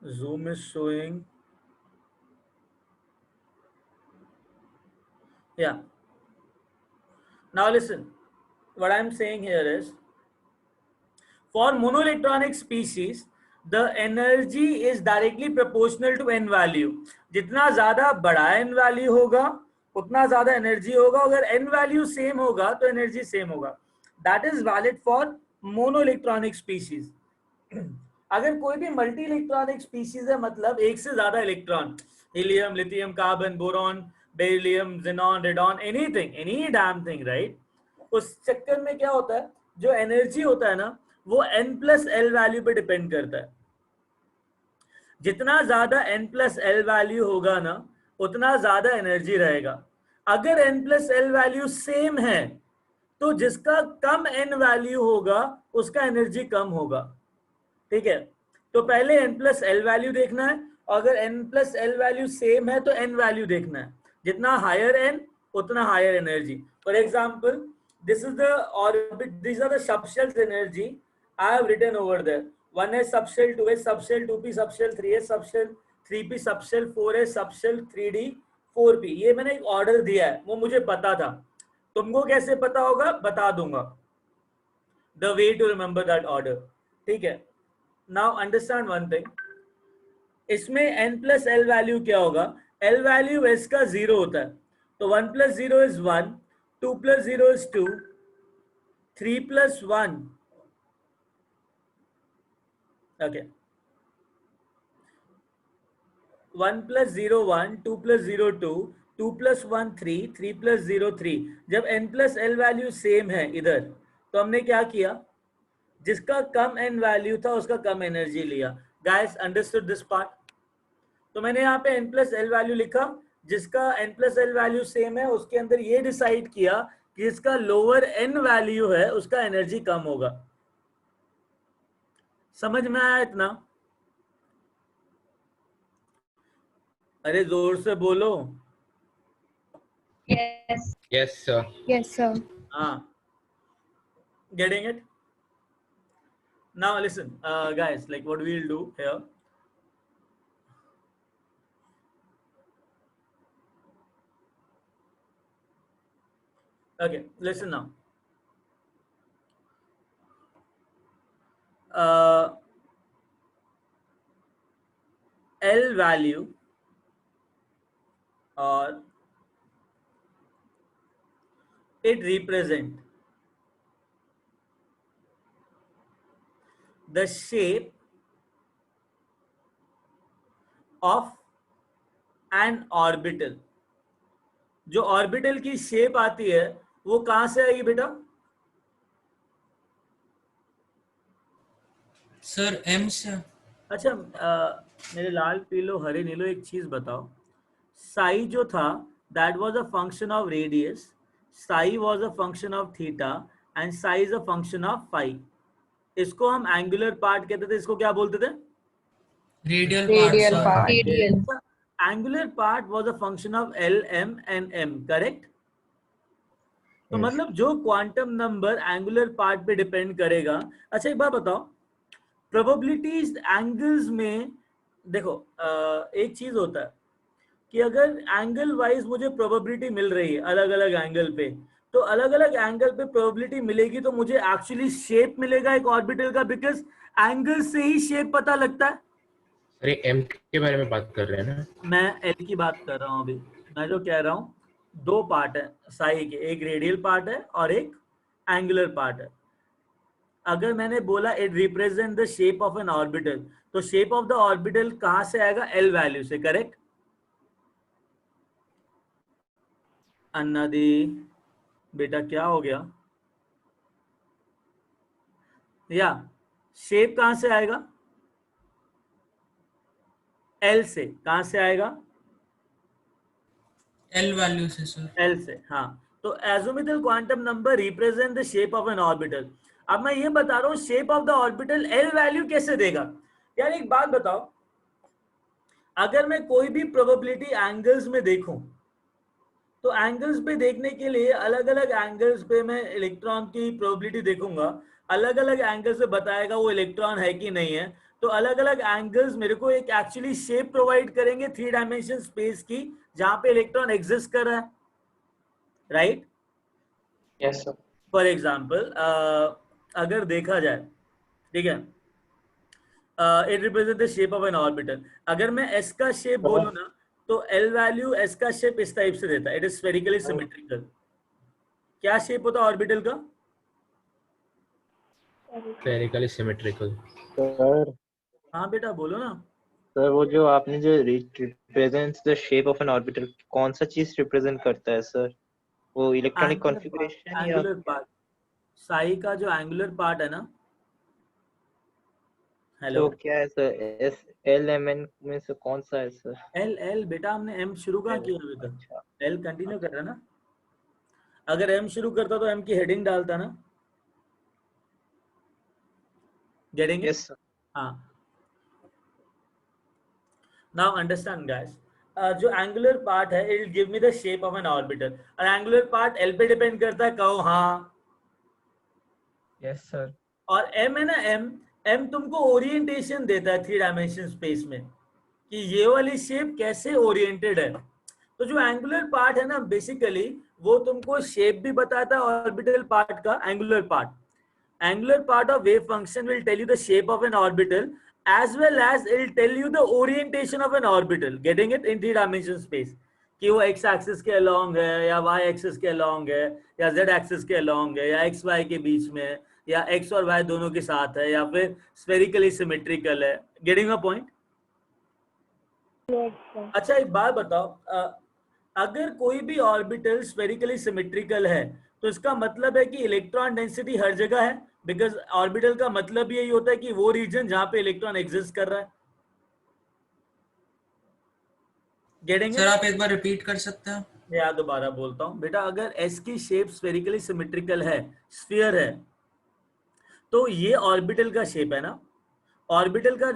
Zoom is showing. Yeah. Now listen. What I'm saying here is, for monoelectronic species, the energy is directly proportional to n value. जितना ज्यादा बड़ा n value होगा, उतना ज्यादा energy होगा. अगर n value same होगा, तो energy same होगा. That is valid for monoelectronic species. अगर कोई भी मल्टी इलेक्ट्रॉनिक स्पीशीज है, मतलब एक से ज्यादा electron, helium, lithium, carbon, boron, beryllium, xenon, radon, anything, any damn thing, right? उस चक्कर में क्या होता है, जो एनर्जी होता है ना, वो n+l वैल्यू पे डिपेंड करता है. जितना ज्यादा n+l वैल्यू होगा ना, उतना ज्यादा एनर्जी रहेगा. अगर n+l वैल्यू सेम है, तो जिसका कम n वैल्यू होगा उसका एनर्जी कम होगा. ठीक है, तो पहले n+l वैल्यू देखना है. अगर n+l वैल्यू सेम है तो n वैल्यू देखना है. जितना हायर n, उतना higher energy. For example, this is the orbit, these are the subshells energy I have written over there. 1s subshell, 2s subshell, 2p subshell, 3s subshell, 3p subshell, 4s subshell, 3d, 4p. ये मैंने एक order दिया है, वो मुझे पता था. तुमको कैसे पता होगा बता दूंगा. The way to remember that order. ठीक है. Now understand one thing. इसमें n+l वैल्यू क्या होगा? l वैल्यू s का 0 होता है, तो 1 + 0 is 1, 2 + 0 is 2, 3 + 1, okay, 1 + 0 1, 2 + 0 2, 2 + 1 3, 3 + 0 3. जब n+l वैल्यू सेम है इधर, तो हमने क्या किया, जिसका कम n वैल्यू था उसका कम एनर्जी लिया. Guys, understood this part? तो मैंने यहाँ पे n+l वैल्यू लिखा, जिसका n+l वैल्यू सेम है उसके अंदर ये डिसाइड किया कि जिसका लोअर n वैल्यू है उसका एनर्जी कम होगा. समझ में आया इतना? अरे जोर से बोलो. Yes. Yes, sir. Yes, sir. हाँ, getting it? Now listen, guys, like what we'll do here. Okay, listen now. L value or it represent the shape of an orbital. जो ऑर्बिटल की शेप आती है वो कहां से आएगी बेटा? सर एम से. अच्छा, मेरे लाल पीलो हरे नीलो, एक चीज बताओ. साई जो था that was a function of radius, psi was a function of theta and psi is a function of phi. इसको हम एंगुलर पार्ट कहते थे. इसको क्या बोलते थे? Radial Radial part part. Sir. Radial. Angular part was a function of l, m and m, correct? तो Yes. मतलब जो क्वांटम नंबर एंगुलर पार्ट पे डिपेंड करेगा. अच्छा, एक बात बताओ, प्रोबेबिलिटीज एंगल्स में देखो, एक चीज होता है कि अगर एंगल वाइज मुझे प्रोबेबिलिटी मिल रही है अलग अलग एंगल पे, तो अलग अलग एंगल पे प्रोबेबिलिटी मिलेगी, तो मुझे एक्चुअली शेप मिलेगा एक ऑर्बिटल का, बिकॉज एंगल से ही शेप पता लगता है. अरे एम के बारे में बात कर रहे हैं ना. मैं एल की बात कर रहा हूँ अभी. मैं जो कह रहा हूँ, दो पार्ट है साई के, एक रेडियल पार्ट है और एक एंगुलर पार्ट है. अगर मैंने बोला it represent the shape of an orbital, तो शेप ऑफ द ऑर्बिटल कहां से आएगा? एल वैल्यू से, करेक्ट? अन्ना दी बेटा क्या हो गया? या शेप कहां से आएगा? एल से. कहां से आएगा? एल वैल्यू से सर. एल से, हाँ. तो azimuthal quantum number represent the shape of an orbital. अब मैं ये बता रहा हूँ shape of the orbital L value कैसे देगा. यार एक बात बताओ, अगर मैं कोई भी प्रोबेबिलिटी एंगल्स में देखूं, तो एंगल्स पे देखने के लिए अलग अलग एंगल्स पे मैं इलेक्ट्रॉन की प्रोबेबिलिटी देखूंगा. अलग अलग एंगल से बताएगा वो इलेक्ट्रॉन है कि नहीं है. तो अलग अलग एंगल्स मेरे को एक एक्चुअली शेप प्रोवाइड करेंगे 3 डायमेंशन स्पेस की जहां पे इलेक्ट्रॉन एग्जिस्ट कर रहा है, right? Yes sir. For example अगर देखा जाए, ठीक है, it represent the shape of an orbital. अगर मैं एस का शेप बोलूं ना, तो एल वैल्यू एस का शेप इस टाइप से देता है, इट इज स्फेरिकली सिमेट्रिकल। क्या शेप होता है ऑर्बिटल का? Spherically symmetrical. सर हाँ बेटा बोलो ना। सर वो जो आपने जो represents the shape of an orbital, कौन सा चीज रिप्रेजेंट करता है सर? वो इलेक्ट्रॉनिक कॉन्फ़िगरेशन या एंगुलर पार्ट, साई का जो एंगुलर पार्ट है ना। हेलो, तो क्या है sir? S l m n में से कौन सा है सर? एल एल बेटा हमने एम शुरू कहाँ किया अभी तक? अच्छा एल कंटिन्यू कर रहा ना। अगर एम शुरू करता तो एम की हेडिंग डालता ना, गेटिंग इट? Yes sir. हाँ, नाउ अंडरस्टैंड गाइस, जो एंगुलर पार्ट है it will give me the shape of an orbital, और एंगुलर पार्ट एल पे डिपेंड करता है, कहो हाँ। Yes sir. और एम है ना, एम एम तुमको ओरिएंटेशन देता है 3 डायमेंशन स्पेस में कि ये वाली शेप कैसे ओरिएंटेड है। तो जो एंगुलर पार्ट है ना, बेसिकली वो तुमको शेप भी बताता है ऑर्बिटल पार्ट का। Angular part of wave function will tell you the shape of an orbital as well as it will tell you the orientation of an orbital, getting it, in 3 dimension space, कि वो x axis के along है या y axis के along है या z axis के along है या x y के बीच में है या x और y दोनों के साथ है या फिर स्फेरिकली सिमेट्रिकल है। Getting a point? अच्छा एक बात बताओ, अगर कोई भी ऑर्बिटल स्फेरिकली सिमेट्रिकल है तो इसका मतलब है कि इलेक्ट्रॉन डेंसिटी हर जगह है, बिकॉज ऑर्बिटल का मतलब यही होता है कि वो रीजन जहां पे इलेक्ट्रॉन एग्जिस्ट कर रहा है। गेटिंग सर आप एक बार रिपीट कर सकते हैं? या दोबारा बोलता हूं बेटा, अगर एस की शेप स्फेरिकली सिमेट्रिकल है, स्फीयर है, तो ये ऑर्बिटल का शेप है ना। ऑर्बिटल का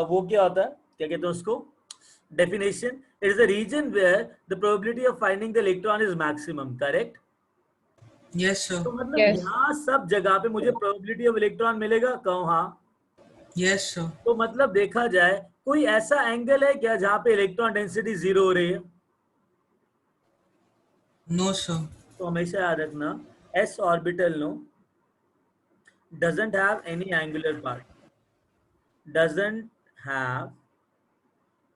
वो क्या होता है, क्या कहते हैं उसको, definition, it is a region where the probability of finding the electron is maximum, correct? Yes sir. तो मतलब Yes. यहाँ सब जगह पे मुझे प्रोबेबिलिटी ऑफ इलेक्ट्रॉन मिलेगा, कहूँ हाँ। Yes sir. तो मतलब देखा जाए कोई ऐसा एंगल है क्या जहाँ पे इलेक्ट्रॉन डेंसिटी 0 हो रही है? No sir. तो हमेशा याद रखना, s orbital no doesn't have any angular part, doesn't have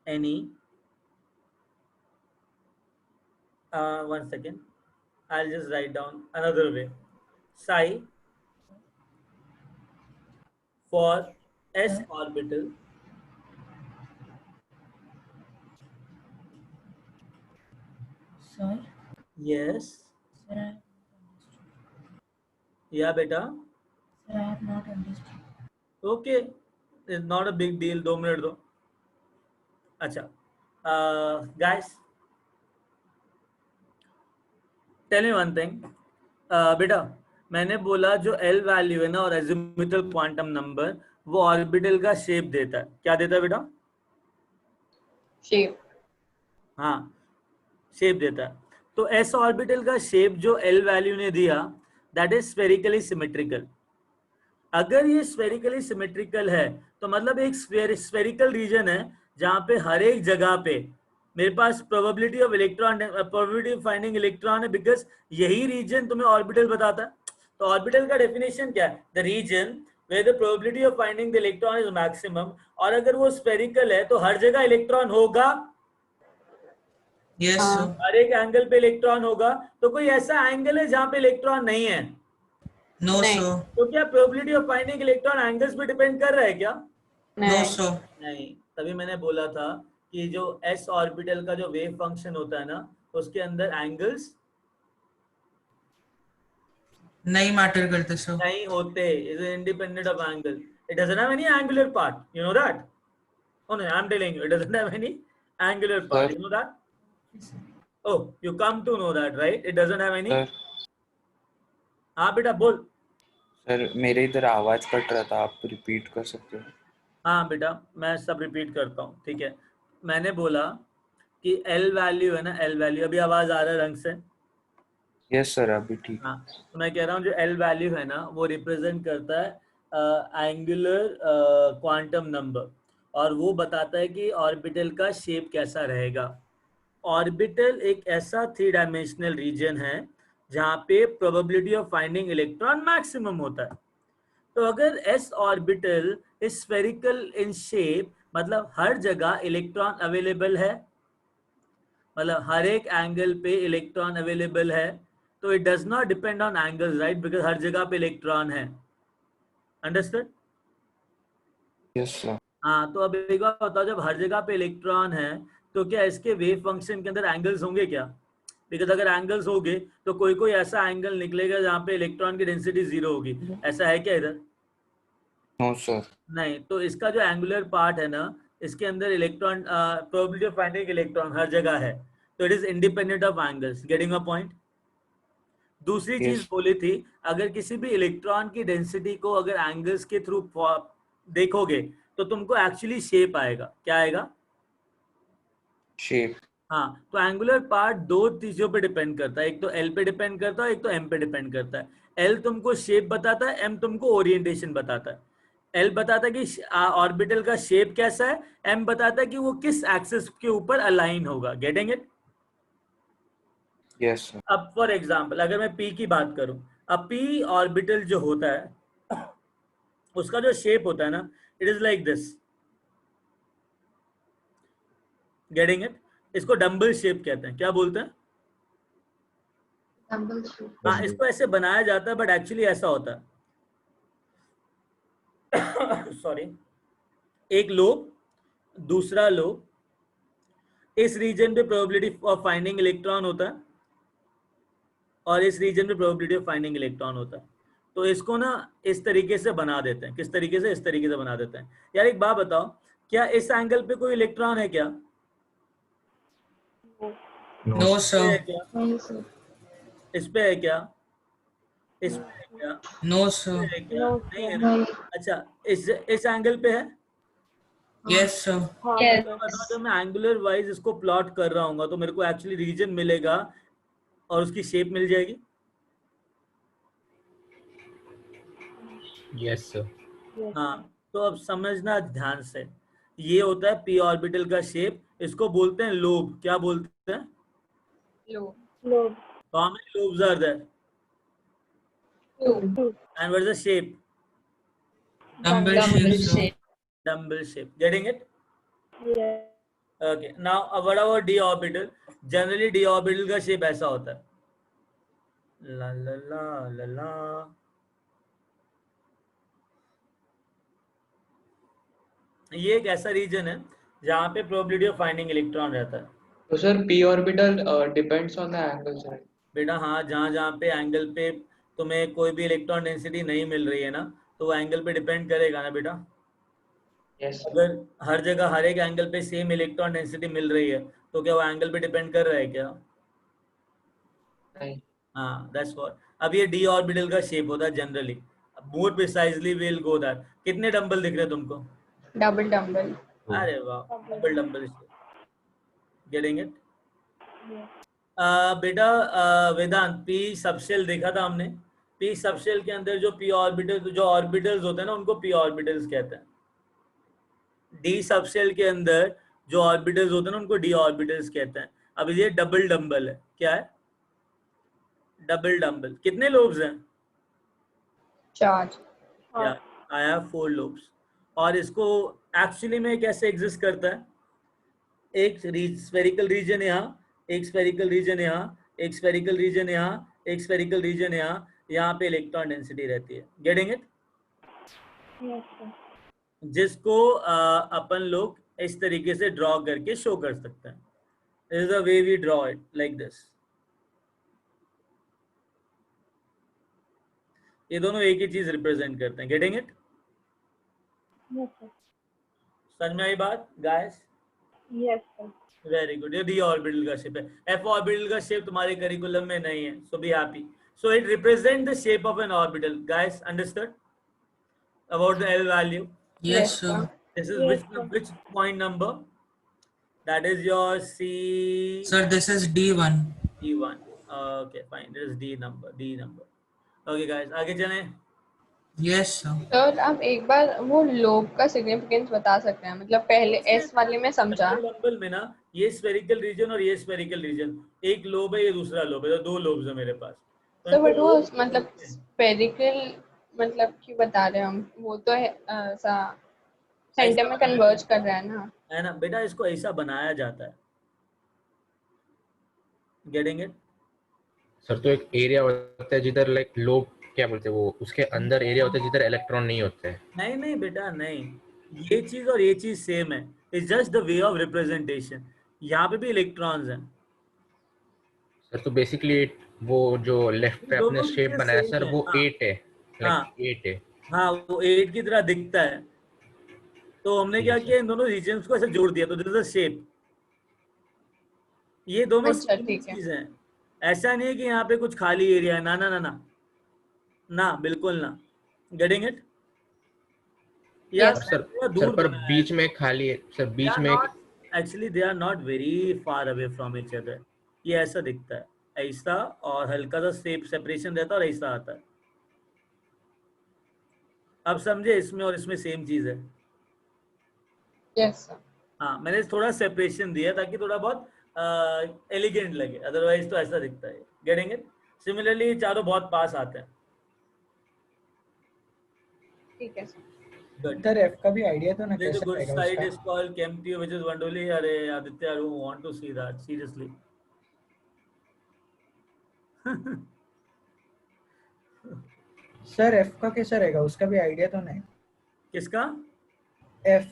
any one second, I'll just write down another way. Psi for s orbital Sir, yes sir, yeah beta sir, I have not understood. okay, it's not a big deal, 2 minute दो। अच्छा guys tell me one thing, बेटा मैंने बोला जो L value है ना और azimuthal quantum number वो ऑर्बिटल का शेप देता है, क्या देता है बेटा? Shape. हाँ शेप देता है। तो एस ऑर्बिटल का शेप जो एल वैल्यू ने दिया दैट इज स्फेरिकली सिमेट्रिकल। अगर ये स्फेरिकली सिमेट्रिकल है तो मतलब एक स्फेरिकल रीजन है जहां पे हर एक जगह पे मेरे पास probability of electron, probability of finding electron है, बिकॉज यही रीजन तुम्हें ऑर्बिटल बताता है। तो ऑर्बिटल का डेफिनेशन क्या है? The region where the probability of finding the electron is maximum, और अगर वो स्फेरिकल है तो हर जगह इलेक्ट्रॉन होगा, यस सर। हर एक एंगल पे इलेक्ट्रॉन होगा। तो कोई ऐसा एंगल है जहां पे इलेक्ट्रॉन नहीं है? नो नहीं। सर। तो क्या probability of finding electron angles पे डिपेंड कर रहा है क्या? नो नहीं. सर। नहीं। तभी मैंने बोला था कि जो एस ऑर्बिटल का जो वेव फंक्शन होता है ना उसके अंदर एंगल्स नहीं मैटर करते सर। नहीं होते, is independent of angle, it doesn't have any angular part, you know that? Oh no, I'm telling you, it doesn't have any angular part. Sir. You know that? Oh, you come to know that, right? It doesn't have any. Sir हाँ बेटा बोल। Sir मेरे इधर आवाज cut रहा था, आप repeat कर सकते हो? हाँ बेटा मैं सब रिपीट करता हूँ, ठीक है। मैंने बोला कि L वैल्यू है ना, L वैल्यू, अभी आवाज आ रहा है रंग से? यस सर अभी ठीक। हाँ, तो मैं कह रहा हूँ जो L वैल्यू है ना वो रिप्रेजेंट करता है एंगुलर क्वांटम नंबर, और वो बताता है कि ऑर्बिटल का शेप कैसा रहेगा। ऑर्बिटल एक ऐसा 3 डायमेंशनल रीजन है जहाँ पे probability of finding electron maximum होता है। तो अगर S orbital is spherical in shape, मतलब हर जगह इलेक्ट्रॉन अवेलेबल है, मतलब हर एक एंगल पे इलेक्ट्रॉन अवेलेबल है, तो it does not depend on angles, right, because हर जगह पे इलेक्ट्रॉन है। अंडरस्टूड? Yes sir. हाँ, तो अब एक बात बताओ, जब हर जगह पे इलेक्ट्रॉन है तो क्या इसके वेव फंक्शन के अंदर एंगल्स होंगे क्या? बिकॉज अगर एंगल्स होंगे तो कोई कोई ऐसा एंगल निकलेगा जहाँ पे इलेक्ट्रॉन की डेंसिटी 0 होगी। ऐसा है क्या इधर? No sir. नहीं। तो इसका जो एंगुलर पार्ट है ना, इसके अंदर electron probability of finding electron हर जगह है, तो it is independent of angles. Getting a point? दूसरी चीज Yes. बोली थी, अगर किसी भी इलेक्ट्रॉन की डेंसिटी को अगर एंगल्स के थ्रू देखोगे तो तुमको एक्चुअली शेप आएगा। क्या आएगा? शेप। हाँ, तो एंगुलर पार्ट 2 चीजों पे डिपेंड करता है, एक तो एल पे डिपेंड करता है, एक तो एम पे डिपेंड करता है। एल तुमको शेप बताता है, एम तुमको ओरिएंटेशन बताता है। एल बताता है कि ऑर्बिटल का शेप कैसा है, एम बताता है कि वो किस एक्सिस के ऊपर अलाइन होगा। Getting it? Yes sir. अब फॉर एग्जांपल अगर मैं पी की बात करूं, अब पी ऑर्बिटल जो होता है उसका जो शेप होता है ना, it is like this. Getting it? इसको डम्बल शेप कहते हैं। क्या बोलते हैं? Dumbbell shape. हाँ, इसको ऐसे बनाया जाता है बट एक्चुअली ऐसा होता है। सॉरी, एक लोब, दूसरा लोब, इस रीजन पे प्रोबेबिलिटी ऑफ फाइंडिंग इलेक्ट्रॉन होता है और इस रीजन पे प्रोबेबिलिटी ऑफ फाइंडिंग इलेक्ट्रॉन होता है। तो इसको ना इस तरीके से बना देते हैं। किस तरीके से? इस तरीके से बना देते हैं। यार एक बात बताओ, क्या इस एंगल पे कोई इलेक्ट्रॉन है क्या? No, इस पे है sir. क्या? नहीं सर। इस पे है क्या? इस पे है क्या? No, इस sir. पे है क्या? नहीं है ना? नहीं। अच्छा, इस एंगल पे है? Yes, sir. यस। तो बताओ, जब मैं एंगुलर वाइज इसको प्लॉट कर रहा हूँ तो मेरे को एक्चुअली रीजन मिलेगा और उसकी शेप मिल जाएगी। Yes, sir. हाँ, तो अब समझना ध्यान से, ये होता है पी ऑर्बिटल का शेप, इसको बोलते हैं लोब। क्या बोलते हैं? Lobe. How many lobes are there and what is the shape? Dumbbell shape, sir. Dumbbell shape. Getting it? Okay, now what about d orbital? Generally d orbital का shape ऐसा होता है, ला ला ला ला ला। ये एक ऐसा रीजन है जहाँ पे प्रोबेबिलिटी ऑफ फाइंडिंग इलेक्ट्रॉन रहता है। तो sir p orbital depends on the angles, right? बेटा हाँ, जहाँ जहाँ पे एंगल पे तुम्हें कोई भी इलेक्ट्रॉन डेंसिटी नहीं मिल रही है ना, तो वो एंगल पे डिपेंड करेगा ना बेटा। Yes sir. अगर हर जगह हर एक एंगल पे सेम इलेक्ट्रॉन डेंसिटी मिल रही है तो क्या वो एंगल पे डिपेंड कर रहा है क्या? नहीं। हाँ, दैट्स व्हाट। अब ये डी ऑर्बिटल का शेप होता है generally. More precisely we will go that. कितने डंबल दिख रहे हैं तुमको? Double dumbbell. अरे वाह, double dumbbell shape. Getting it? बेटा वेदांत, पी सबशेल देखा था हमने। पी सबशेल के अंदर जो पी ऑर्बिटल, जो ऑर्बिटल्स होते हैं ना, उनको पी ऑर्बिटल्स कहते हैं। डी सबशेल के अंदर जो ऑर्बिटल्स होते हैं ना, उनको डी ऑर्बिटल्स कहते हैं। अब ये डबल डंबल है। क्या है? Double dumbbell. कितने लोब्स हैं? 4। या आई हैव 4 लोब्स। और इसको एक्चुअली में कैसे एग्जिस्ट करता है? एक स्फेरिकल रीजन यहाँ, एक स्फेरिकल रीजन यहाँ, एक स्फेरिकल रीजन यहाँ, एक स्फेरिकल रीजन यहाँ पे इलेक्ट्रॉन डेंसिटी रहती है। Getting it? जिसको अपन लोग इस तरीके से ड्रॉ करके शो कर सकते हैं। This is the way we draw it, like this. ये दोनों एक ही चीज रिप्रेजेंट करते हैं। Getting it? समझ में आई बात गाइस? Very good. ये डी ऑर्बिटल का शेप है। एफ ऑर्बिटल का शेप तुम्हारे करिकुलम में नहीं है, so be happy. So it represent the shape of an orbital. Guys understood about the L value? Yes, sir. This is which point number? That is your C. Sir, this is D1. D1. Okay, fine. This is D number. Okay, guys, आगे चलें। Yes, sir. Sir आप एक बार वो lobe का significance बता सकते हैं, मतलब पहले एस वाले में समझा। डम्बल में ना ये स्फेरिकल रीजन और ये स्फेरिकल रीजन, एक लोब है, ये दूसरा लोब है, तो 2 लोब्स है मेरे पास। तो बट वो मतलब स्फेरिकल मतलब क्यों बता रहे हैं हम, वो तो है ऐसा सेंटर में कन्वर्ज कर रहा है ना बेटा, इसको ऐसा बनाया जाता है, गेटिंग इट? सर तो एक एरिया होता है जिधर लाइक लोब क्या बोलते हैं वो, उसके अंदर एरिया होता है जिधर इलेक्ट्रॉन नहीं होते हैं। नहीं बेटा नहीं, ये चीज और ये चीज सेम है, it's just the way of representation. यहाँ पे भी इलेक्ट्रॉन्स हैं सर तो बेसिकली वो जो लेफ्ट पे आपने दोनों शेप चीजें बनाया सेम सर है। वो हाँ 8 है, हाँ लाइक 8 है। हाँ, वो 8 की तरह दिखता है, तो हमने ठीक क्या है किया, सर। इन दोनों रीजन्स को ऐसे जोड़ दिया, तो दिस इज अ शेप। ये दोनों अच्छा सेम ठीक है। चीज है, ऐसा नहीं है कि यहाँ पे कुछ खाली एरिया है, ना ना ना ना ना, बिल्कुल ना, गेटिंग इट? या Yes, सर थोड़ा सर दूर पर बनाया है, बीच में खाली है सर, they बीच are में एक। not actually they are not very far away from each other, ये ऐसा दिखता है, ऐसा, और हल्का सा सेपरेशन रहता है और ऐसा आता है। अब समझे, इसमें और इसमें सेम चीज है। yes sir. हाँ, मैंने थोड़ा सेपरेशन दिया ताकि थोड़ा बहुत एलिगेंट लगे, अदरवाइज तो ऐसा दिखता है, गेटिंग इट? सिमिलरली चारों बहुत पास आते हैं। ठीक है सर। गुड। सर एफ का भी आइडिया तो ना The कैसे good आएगा side उसका? is called ChemTU, which is wonderfully. अरे Aditya, I don't want to see that seriously. Sir F का कैसा रहेगा, उसका भी आइडिया तो नहीं? किसका? एफ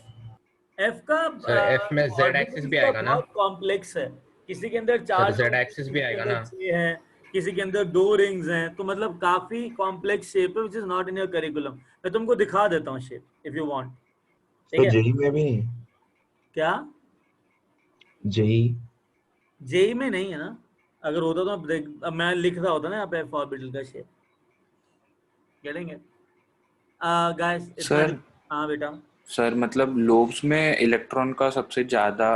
F का सर एफ में जेड एक्सिस ऑर्बिटल्स भी का आएगा ना बहुत कॉम्प्लेक्स है, किसी के अंदर सर? 4 जेड लोग हैं, एक्सिस किसी भी के आएगा अंदर ना? 6 हैं, किसी के अंदर 2 रिंग्स हैं, तो मतलब काफी कॉम्प्लेक्स शेप है, which is not in your curriculum. मैं तुमको दिखा देता हूँ शेप, if you want. ठीक तो है? जेई में भी नहीं? क्या जेई जेई में नहीं है ना? अगर होता तो अब मैं लिख रहा होता ना यहाँ पे ऑर्बिटल का शेप, गेटिंग इट? गाइस इतना सर हाँ बेटा। सर मतलब लोब्स में इलेक्ट्रॉन का सबसे ज्यादा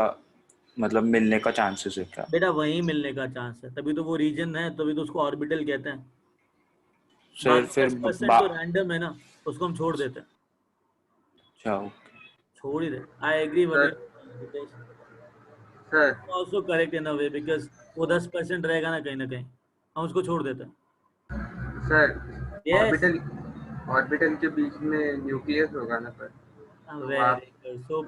मतलब मिलने का चांसेस है क्या? बेटा वहीं मिलने का चांस है, तभी तो वो रीजन है, तभी तो उसको ऑर्बिटल कहते हैं। सर बाकी फिर 10% तो रैंडम है ना, उसको हम छोड़ देते हैं, जाओ। छोड़ ही दे। I agree sir sir also correct in a way, because वो 10% रहेगा ना कहीं हम उसको छोड़ देते हैं। सर यस, ऑर्बिटल के बीच में न्यूक्लियस होगा ना पर वेरी गुड, सो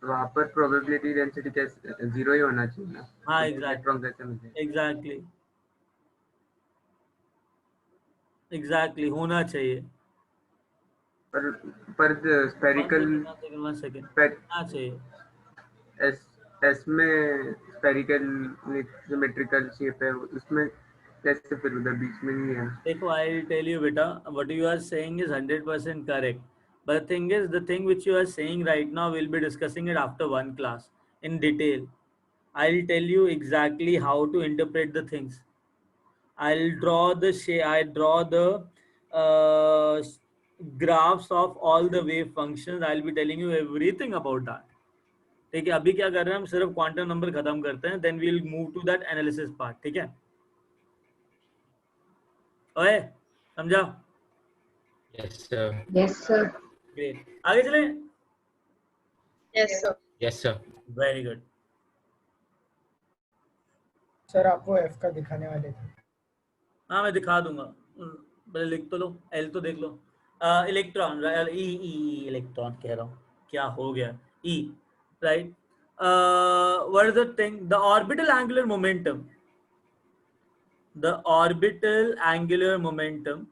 वहाँ पर प्रोबेबिलिटी डेंसिटी कैसे 0 ही होना चाहिए ना? हाँ इलेक्ट्रॉन कैसे मिलेंगे? एग्जैक्टली होना चाहिए, पर स्फेरिकल वन सेकेंड होना चाहिए। एस एस में स्फेरिकल सिमेट्रिकल शेप है, उसमें कैसे फिर उधर बीच में नहीं है? देखो, आई विल टेल यू बेटा, what you are saying is 100% correct, but the thing is, the thing which you are saying right now, we'll be discussing it after one class in detail. I'll tell you exactly how to interpret the things. I'll draw the graphs of all the wave functions. I'll be telling you everything about that. ठीक है? अभी क्या कर रहे हैं हम, सिर्फ quantum number खत्म करते हैं, then we'll move to that analysis part. ठीक है? ओए, समझा? Yes sir. Yes sir. Great, आगे चलें? Yes sir. Yes sir. Very good. Sir आप वो एफ का दिखाने वाले थे। हाँ मैं दिखा दूंगा, पहले लिख तो लो, एल तो देख लो। इलेक्ट्रॉन, ई ई इलेक्ट्रॉन कह रहा हूँ, क्या हो गया, E, right? What is the thing, the orbital angular momentum, the orbital angular momentum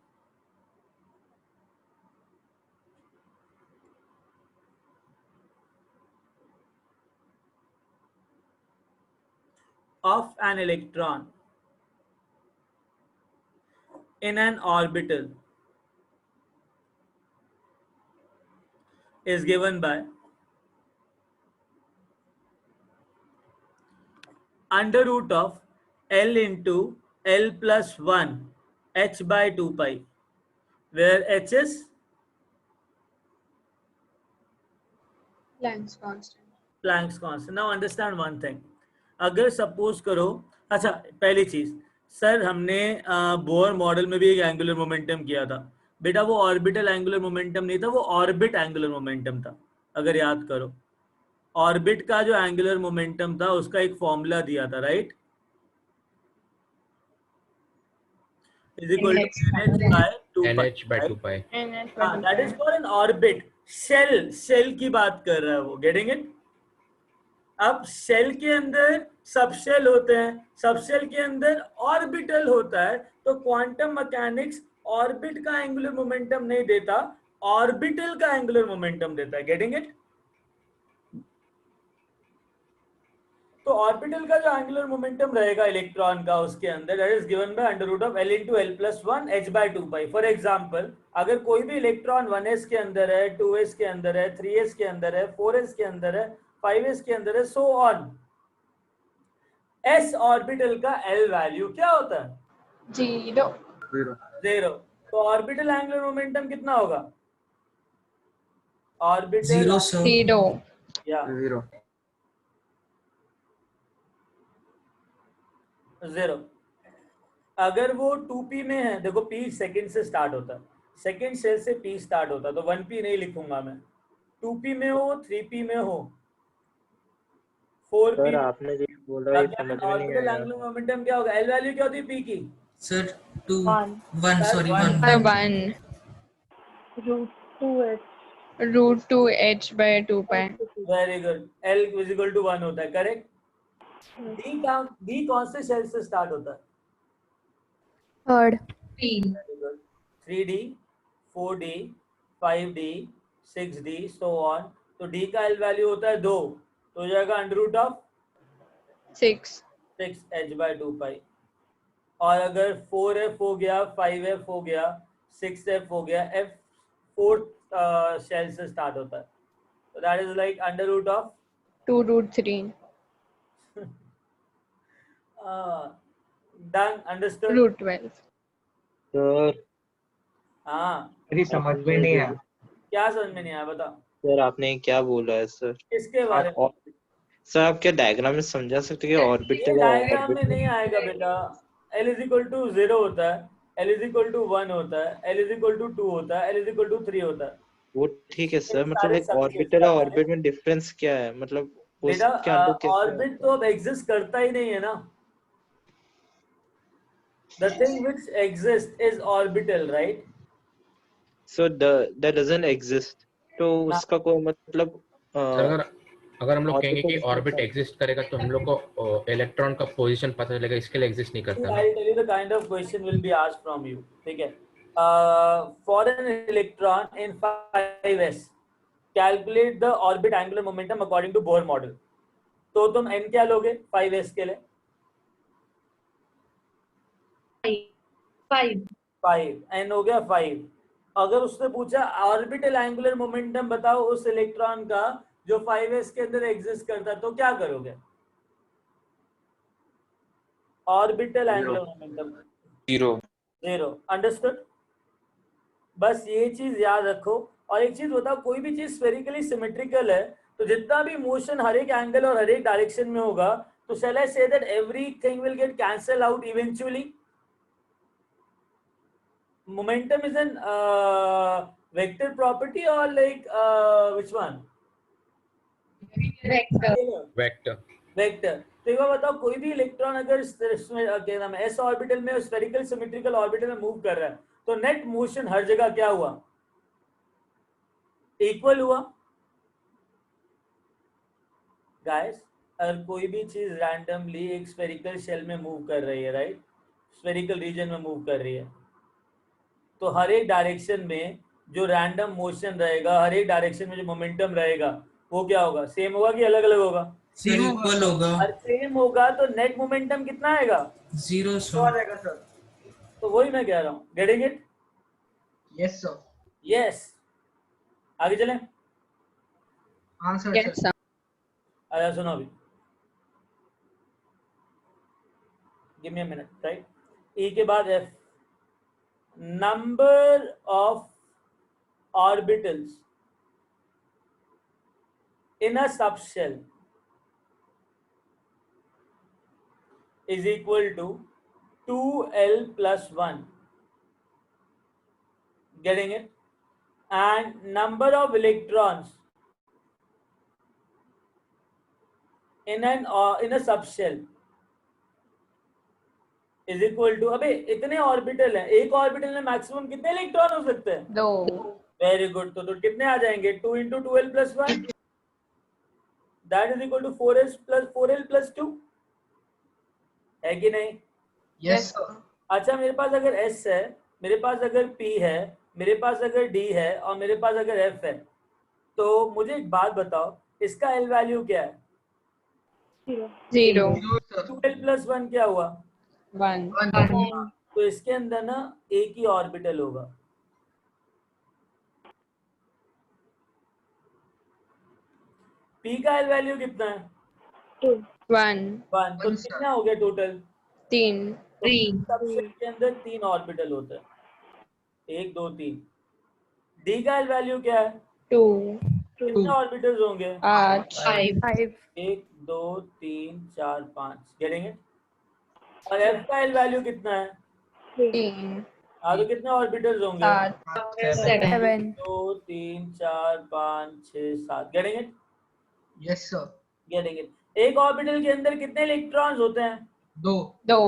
of an electron in an orbital is given by under root of L into L plus 1 h by 2 pi, where h is Planck's constant. Planck's constant. Now understand one thing. अगर suppose करो, अच्छा पहली चीज sir, हमने Bohr model में भी एक angular momentum किया था, बेटा वो ऑर्बिटल एंगुलर मोमेंटम नहीं था, वो ऑर्बिट एंगुलर मोमेंटम था। अगर याद करो, ऑर्बिट का जो एंगुलर मोमेंटम था उसका एक फॉर्मूला दिया था, right? Is equal to nh by 2 pi, NH by 2 pi. हाँ, that is for an orbit. Shell की बात कर रहा है वो, गेटिंग इट? अब शेल के अंदर सब शेल होते हैं, सब शेल के अंदर ऑर्बिटल होता है, तो क्वांटम मैकेनिक्स ऑर्बिट का एंगुलर मोमेंटम नहीं देता, ऑर्बिटल का एंगुलर मोमेंटम देता है, गेटिंग इट? तो ऑर्बिटल का जो एंगुलर मोमेंटम रहेगा इलेक्ट्रॉन का उसके अंदर, that is given by under root of L into L+1 h by 2 pi. For example, अगर कोई भी इलेक्ट्रॉन 1s के अंदर है, 2s के अंदर है, 3s के अंदर है, 4s के अंदर है, 5s के अंदर है, सो ऑन, s ऑर्बिटल का L वैल्यू क्या होता है? 0. तो ऑर्बिटल एंगुलर मोमेंटम कितना होगा? Orbital 0 sir. 0. या 0. अगर वो 2p में है, देखो p सेकंड से स्टार्ट होता है, सेकंड शेल से p स्टार्ट होता है, तो 1p नहीं लिखूंगा मैं, 2p में हो, 3p में हो, 4p सर आपने जो बोला ये समझ में नहीं ऑर्बिटल आया। एंगुलर मोमेंटम क्या होगा? L वैल्यू क्या होती है p की? Sir 2 1 sorry 1. 1 root 2 h by 2 pi. Very good, L is equal to 1 होता है, करेक्ट? d कौन से शेल से स्टार्ट होता है? Third 3d, 4d, 5d, 6d, so on. तो d का L वैल्यू होता है 2, तो हो जाएगा under root of 6. 6h by 2 pi. और अगर 4f हो गया, 5f हो गया, 6f हो गया, f फोर्थ शेल से स्टार्ट होता है, तो that is like under root of 2 root 3. Done, understood? root 12. Sir हाँ, अरे समझ में नहीं आया। क्या समझ में नहीं आया, बता सर आपने क्या बोला है सर? किसके बारे में? सर आप क्या डायग्राम में समझा सकते हैं कि ये ऑर्बिटल डायग्राम में नहीं आएगा बेटा। L इज इक्वल टू 0 होता है, L इज इक्वल टू 1 होता है, L इज इक्वल टू 2 होता है, L इज इक्वल टू 3 होता है। वो ठीक है सर, मतलब सारे एक subjects ऑर्बिटल का और है। ऑर्बिट में डिफरेंस क्या है? मतलब बेटा उसके अंदर कैसे ऑर्बिट तो अब एग्जिस्ट करता ही नहीं है ना। The thing which exists is orbital, right? so that doesn't exist, तो उसका कोई मतलब सर अगर हम लोग कहेंगे कि orbital ऑर्बिट एग्जिस्ट करेगा तो हम लोग को इलेक्ट्रॉन का पोजीशन पता चलेगा, इसके लिए एग्जिस्ट नहीं करता ना। I'll tell you the kind of question will be asked from you. ठीक है, for an electron in 5s, calculate the orbit angular momentum according to Bohr model. तो तुम n क्या लोगे 5s के लिए? 5 n हो गया 5। अगर उसने पूछा ऑर्बिटल एंगुलर मोमेंटम बताओ उस इलेक्ट्रॉन का जो 5s के अंदर एग्जिस्ट करता है, तो क्या करोगे? Orbital angular momentum 0। अंडरस्टूड? बस ये चीज याद रखो। और एक चीज बताओ, कोई भी चीज स्फेरिकली सिमेट्रिकल है तो जितना भी मोशन हर एक एंगल और हर एक डायरेक्शन में होगा, तो shall I say that everything will get cancel out eventually? Momentum is an vector property or like which one? Vector. तो एक बार बताओ, कोई भी इलेक्ट्रॉन अगर क्या नाम है s ऑर्बिटल में स्फेरिकल सिमेट्रिकल ऑर्बिटल में मूव कर रहा है, तो नेट मोशन हर जगह क्या हुआ? इक्वल हुआ। गाइस, अगर कोई भी चीज रैंडमली एक स्फेरिकल शेल में मूव कर रही है, राइट, स्फेरिकल रीजन में मूव कर रही है, तो हर एक डायरेक्शन में जो रैंडम मोशन रहेगा, हर एक डायरेक्शन में जो मोमेंटम रहेगा, वो क्या होगा? सेम होगा कि अलग अलग होगा? सर इक्वल होगा। और सेम होगा तो नेट मोमेंटम कितना आएगा? 0 तो आ सर। जाएगा सर। तो वही मैं कह रहा हूँ, getting it? Yes sir. Yes, आगे चलें। Answer Yes, sir. अच्छा सुनो अभी, give me a minute, right? E के बाद F, number of orbitals in a subshell is equal to 2l plus 1. getting it? And number of electrons in a subshell is equal to, अबे इतने orbital हैं, एक orbital में maximum कितने electron हो सकते हैं? 2. Very good. तो कितने आ जाएंगे? 2 into 2l plus 1 that is equal to 4s plus 4l plus 2 है कि नहीं? Yes, sir. अच्छा, मेरे पास अगर S है, मेरे पास अगर P है, मेरे पास अगर D है और मेरे पास अगर F है, तो मुझे एक बात बताओ, इसका L वैल्यू क्या है? 0. 2l plus 1 क्या हुआ? 1. तो इसके अंदर ना एक ही ऑर्बिटल होगा. P का L वैल्यू कितना है? 1. 1. तो कितना हो गया टोटल? 3. सबसेट के अंदर 3 ऑर्बिटल होते हैं. 1 2 3. D का L वैल्यू क्या है? 2. कितने ऑर्बिटल्स होंगे? 8. 5. 1 2 3 4 5. Getting it? और F का L वैल्यू कितना है? 3. हाँ, तो कितने ऑर्बिटल्स होंगे? 7. 7. 2 3 4 5 6 7. Getting it? Yes, sir. Getting it? एक ऑर्बिटल के अंदर कितने इलेक्ट्रॉन्स होते हैं? 2. 2.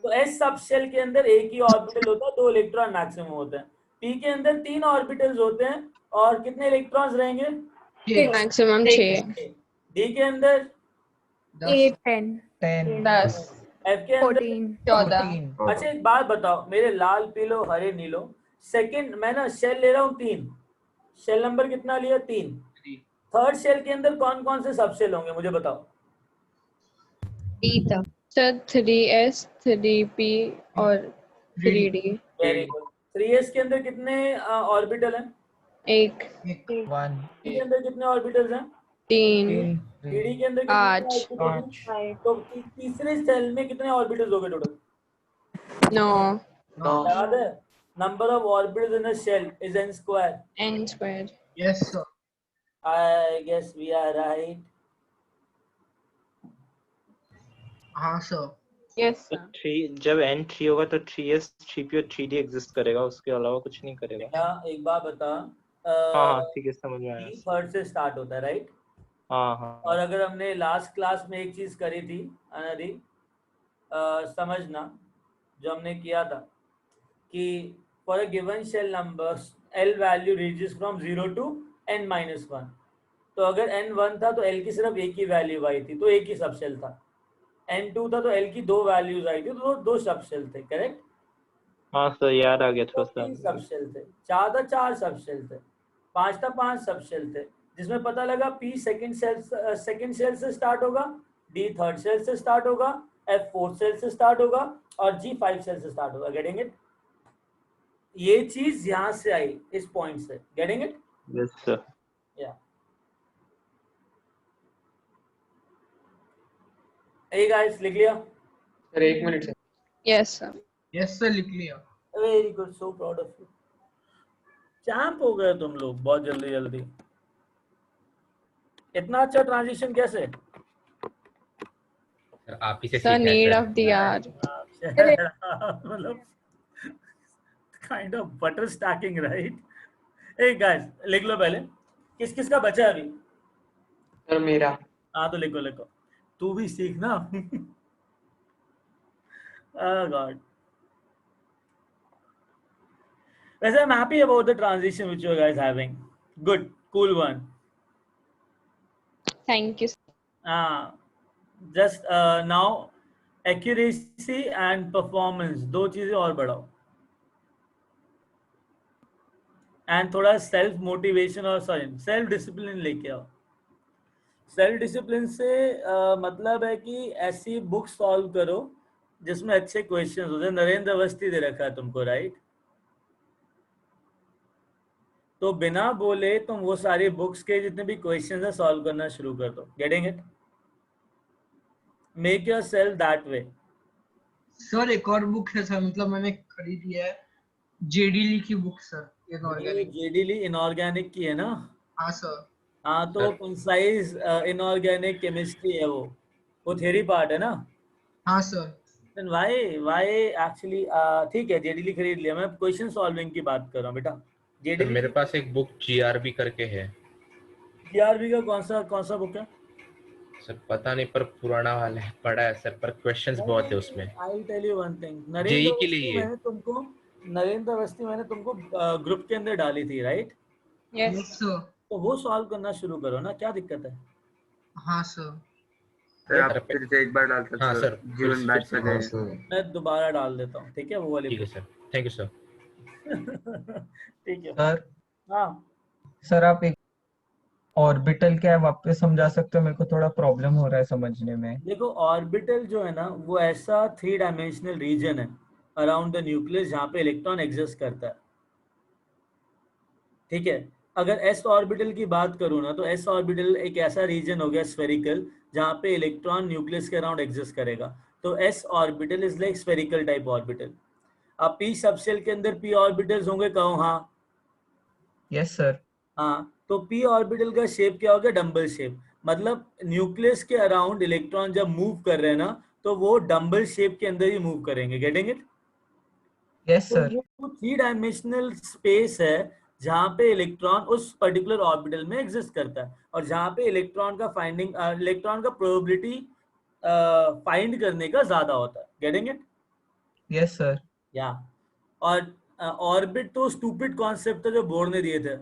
तो S सबशेल के अंदर एक ही ऑर्बिटल होता है, 2 इलेक्ट्रॉन मैक्सिमम होते हैं. P के अंदर 3 ऑर्बिटल्स होते हैं और कितने इलेक्ट्रॉन्स रहेंगे? मैक्सिमम 6. D के अंदर 8. 10. 10. F के अंदर 14. 14. अच्छा, एक बात बताओ, मेरे लाल पीलो हरे नीलो सेकंड, मैं ना शेल ले रहा हूँ 3. शेल नंबर कितना लिया? 3. थर्ड शेल के अंदर कौन कौन से सबशेल होंगे मुझे बताओ? सर 3s 3p और 3d. Very good. 3s के अंदर कितने ऑर्बिटल हैं? 1. 1. D के अंदर कितने ऑर्बिटल्स हैं? 3. 3d के अंदर कितने ऑर्बिटल्स हैं? तो तीसरे सेल में कितने ऑर्बिटल्स होंगे टोटल? 9. याद है? Number of orbitals in a shell is n square. n square. Yes, sir. I guess we are right. हाँ, sir. Yes, तो sir. 3 जब n 3 होगा तो 3s 3p और 3d एग्जिस्ट करेगा, उसके अलावा कुछ नहीं करेगा. क्या एक बात बता, हाँ ठीक है, समझ में आया. थर्ड से स्टार्ट होता है, राइट? हाँ. और अगर हमने लास्ट क्लास में एक चीज करी थी अनदि, समझना, जो हमने किया था कि for a given shell number L value ranges from 0 to n minus 1. तो अगर n 1 था तो L की सिर्फ एक ही वैल्यू आई थी, तो एक ही सबशेल था. n 2 था तो L की 2 वैल्यूज आई थी, तो 2 सबशेल थे. करेक्ट? हाँ सर, याद आ गया थोड़ा सा. 3 सबशेल थे. 4 था 4 सबशेल थे. 5 था 5 सबशेल थे, जिसमें पता लगा P सेकंड शेल से स्टार्ट होगा, D थर्ड शेल से स्टार्ट होगा, F फोर्थ शेल से स्टार्ट होगा और G 5 शेल से स्टार्ट होगा. Getting it? ये चीज यहाँ से आई, इस पॉइंट से. Getting it? Yes sir. या Hey guys, लिख लिया? Sir 1 minute sir. Yes, sir. Yes, sir. लिख लिया. Very good, so proud of you. Champ हो गए तुम लोग बहुत जल्दी जल्दी. इतना अच्छा ट्रांजिशन कैसे? सर आप ही से Sir, सीखा है need sir. of the hour. मतलब kind of butter stacking, right? Hey guys, लिख लो पहले. किस किस का बचा है अभी? सर मेरा. हाँ तो लिखो लिखो, तू भी सीख ना. गॉड. वैसे I'm happy about the transition which you guys having. Good, cool one. Thank you. Just now accuracy and performance दो चीजें और बढ़ाओ. एंड थोड़ा सेल्फ मोटिवेशन और सेल्फ डिसिप्लिन लेके आओ. सेल्फ डिसिप्लिन से मतलब है कि ऐसी बुक सॉल्व करो जिसमें अच्छे क्वेश्चंस होते हैं. नरेंद्र अवस्थी दे रखा है तुमको, राइट? तो बिना बोले तुम वो सारी बुक्स के जितने भी क्वेश्चंस है सॉल्व करना शुरू कर दो. Getting it? Make your self that way. Sir एक और बुक है सर, मतलब मैंने खरीदी है, जेडी की बुक सर. जेडीली इनऑर्गेनिक की है ना? हाँ सर. हाँ तो कंसाइज इनऑर्गेनिक केमिस्ट्री है वो थ्योरी पार्ट है ना? हाँ सर. then why actually ठीक है, जेडीली खरीद लिया, मैं क्वेश्चन सॉल्विंग की बात कर रहा हूँ बेटा। सर जेडीली मेरे पास एक बुक जीआरबी करके है जीआरबी का कौन सा बुक है? सर, पता नहीं पर पुराना वाला है, पढ़ा है सर, पर क्वेश्चंस बहुत है उसमें। I will tell you one thing, JEE के लिए ये। नरेंद्र अवस्थी मैंने तुमको ग्रुप के अंदर डाली थी, राइट? Yes yes sir. तो वो सॉल्व करना शुरू करो ना, क्या दिक्कत है? हाँ सर। सर आप सर, फिर से एक बार डाल सकते हाँ हो, सर, जीवन फिर बैच से। में हाँ गए। सर। मैं दोबारा डाल देता हूँ, ठीक है, वो वाली ठीक है सर, थैंक यू सर। ठीक है। सर हाँ सर आप एक ऑर्बिटल क्या है वापस समझा सकते हो? मेरे को थोड़ा प्रॉब्लम हो रहा है समझने में। देखो, ऑर्बिटल जो है ना वो ऐसा 3 डायमेंशनल रीजन है अराउंड द न्यूक्लियस जहाँ पे इलेक्ट्रॉन एग्जिस्ट करता है, ठीक है। अगर एस ऑर्बिटल की बात करूँ ना, तो एस ऑर्बिटल एक ऐसा रीजन हो गया स्फेरिकल जहाँ पे इलेक्ट्रॉन न्यूक्लियस के अराउंड एग्जिस्ट करेगा, तो S orbital is like spherical type orbital. अब पी सबशेल के अंदर पी ऑर्बिटल्स होंगे, कहो हाँ? Yes sir. हाँ, तो पी ऑर्बिटल का शेप क्या हो गया? Dumbbell shape. मतलब न्यूक्लियस के अराउंड इलेक्ट्रॉन जब मूव कर रहे हैं ना, तो वो डम्बल शेप के अंदर ही मूव करेंगे, गेटिंग इट? यस तो सर। वो 3 डायमेंशनल स्पेस है जहाँ पे इलेक्ट्रॉन उस पर्टिकुलर ऑर्बिटल में एग्जिस्ट करता है, और जहाँ पे इलेक्ट्रॉन का प्रोबेबिलिटी फाइंड करने का ज्यादा होता है, गेटिंग इट? Yes sir. या और ऑर्बिट तो स्टूपिड कॉन्सेप्ट था जो बोर ने दिए थे,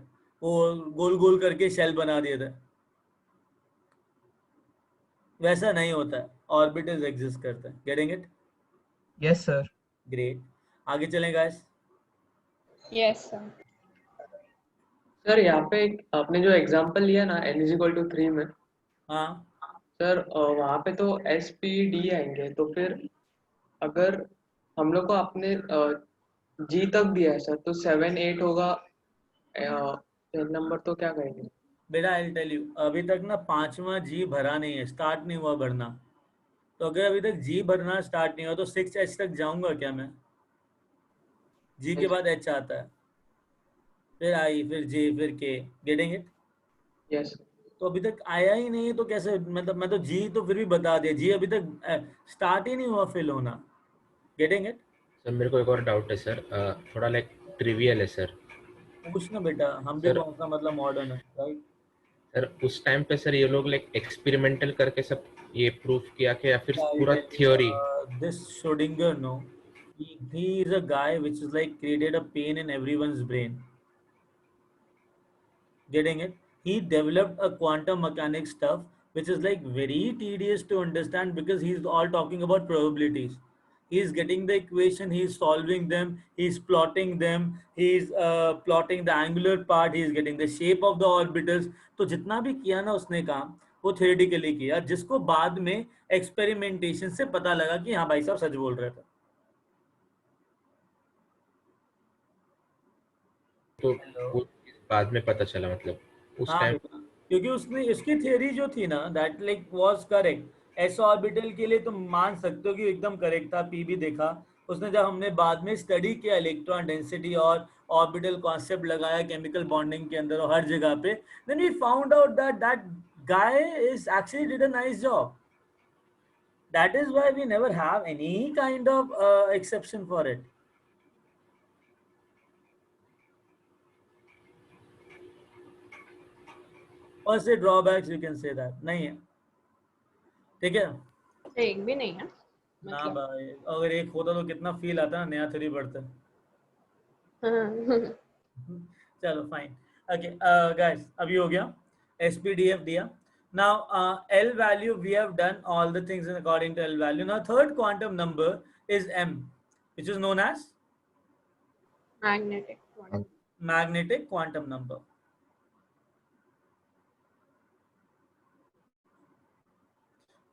वो गोल गोल करके शेल बना दिए थे, वैसा नहीं होता है, ऑर्बिटल्स एग्जिस्ट करते हैं, getting it? Yes sir. Great, आगे चलें गाइस। Yes sir. सर यहाँ पे आपने जो एग्जांपल लिया ना n=3 में, हाँ सर वहाँ पे तो एस पी डी आएंगे, तो फिर अगर हम लोग को आपने जी तक दिया है सर, तो 7 8 होगा, 10 नंबर तो क्या करेंगे? बेटा आई टेल यू, अभी तक ना 5वां जी भरा नहीं है, स्टार्ट नहीं हुआ भरना। तो अगर अभी तक जी भरना स्टार्ट नहीं हुआ तो 6H तक जाऊंगा क्या मैं? जी के बाद H आता है, फिर आई, फिर जे, फिर के, गेटिंग इट? यस। तो अभी तक आया ही नहीं है तो कैसे, मतलब मैं तो जी तो फिर भी बता दिया, जी अभी तक स्टार्ट ही नहीं हुआ फिल होना, गेटिंग इट? सर मेरे को एक और डाउट है सर, थोड़ा लाइक ट्रिवियल है सर। पूछ ना बेटा, हम भी सर कौन सा मतलब मॉडर्न है, राइट? सर उस टाइम पे सर ये लोग लाइक एक्सपेरिमेंटल करके सब ये प्रूफ किया कि, या फिर पूरा theory? This Schrodinger, no, he is a guy which is like created a pain in everyone's brain, getting it? He developed a quantum mechanics stuff which is like very tedious to understand because he's all talking about probabilities. He's getting the equation, he's solving them, he's plotting them, he's plotting the angular part, he's getting the shape of the orbitals. तो जितना भी किया ना उसने काम, वो theoretically किया, जिसको बाद में एक्सपेरिमेंटेशन से पता लगा कि हाँ भाई साहब सच बोल रहे थे। तो वो बाद में पता चला, मतलब उस हाँ टाइम? बेटा, क्योंकि उसने इसकी थ्योरी जो थी ना, that like was correct. S orbital के लिए तुम मान सकते हो कि एकदम करेक्ट था, पी भी देखा उसने। जब हमने बाद में स्टडी किया इलेक्ट्रॉन डेंसिटी और ऑर्बिटल कॉन्सेप्ट लगाया केमिकल बॉन्डिंग के अंदर और हर जगह पे, then we found out that that guy is actually did a nice job. That is why we never have any kind of exception for it. और से drawbacks you can say that नहीं है, ठीक है? एक भी नहीं है ना मतलब। भाई, अगर एक होता तो कितना फील आता ना, नया थ्री बढ़ता। हाँ। चलो फाइन, ओके गाइस, अभी हो गया SPDF दिया। Now L value we have done all the things according to L value. Now third quantum number is M, which is known as magnetic magnetic quantum number.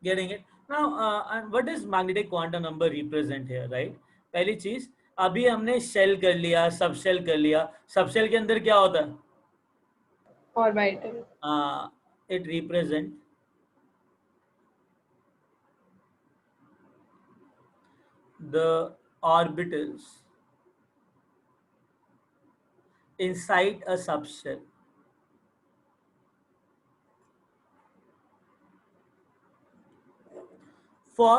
Getting it? Now and what does magnetic quantum number represent here, right? पहली चीज, अभी हमने shell कर लिया, सब shell कर लिया। सब शेल के अंदर क्या होता है? Orbital. It represent the orbitals inside a subshell. For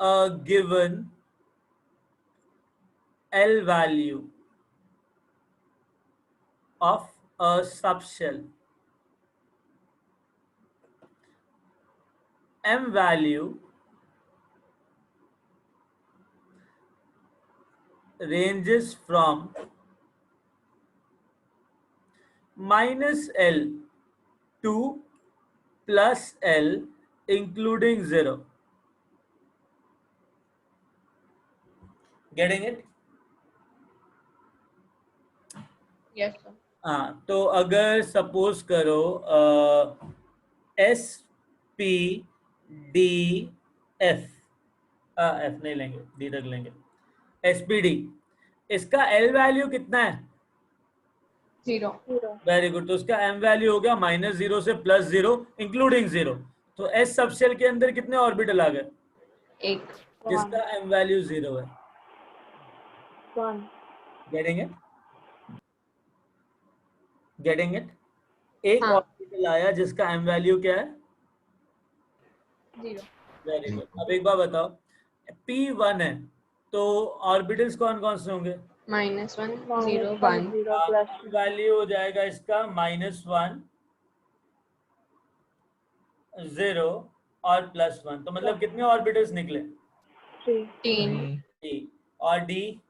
a given L value of a subshell, M value ranges from minus L to plus L including 0. Getting it? Yes, sir. हाँ, तो अगर suppose करो S P D F, F नहीं लेंगे, D तक लेंगे, S P D, इसका L value कितना है? 0. Very good. तो उसका एम वैल्यू हो गया -0 से +0 इंक्लूडिंग 0। तो एस सबशेल के अंदर कितने ऑर्बिटल आ गए? 1. जिसका एम वैल्यू 0 है। 1. Getting it? Getting it? एक हाँ. ऑर्बिटल आया जिसका एम वैल्यू क्या है? 0. Very good. अब एक बार बताओ, P1 है तो ऑर्बिटल्स कौन कौन से होंगे? -1, 0, 1. वैल्यू हो जाएगा इसका -1, 0 और +1। तो मतलब कितने ऑर्बिटल्स निकले? 3. और डी?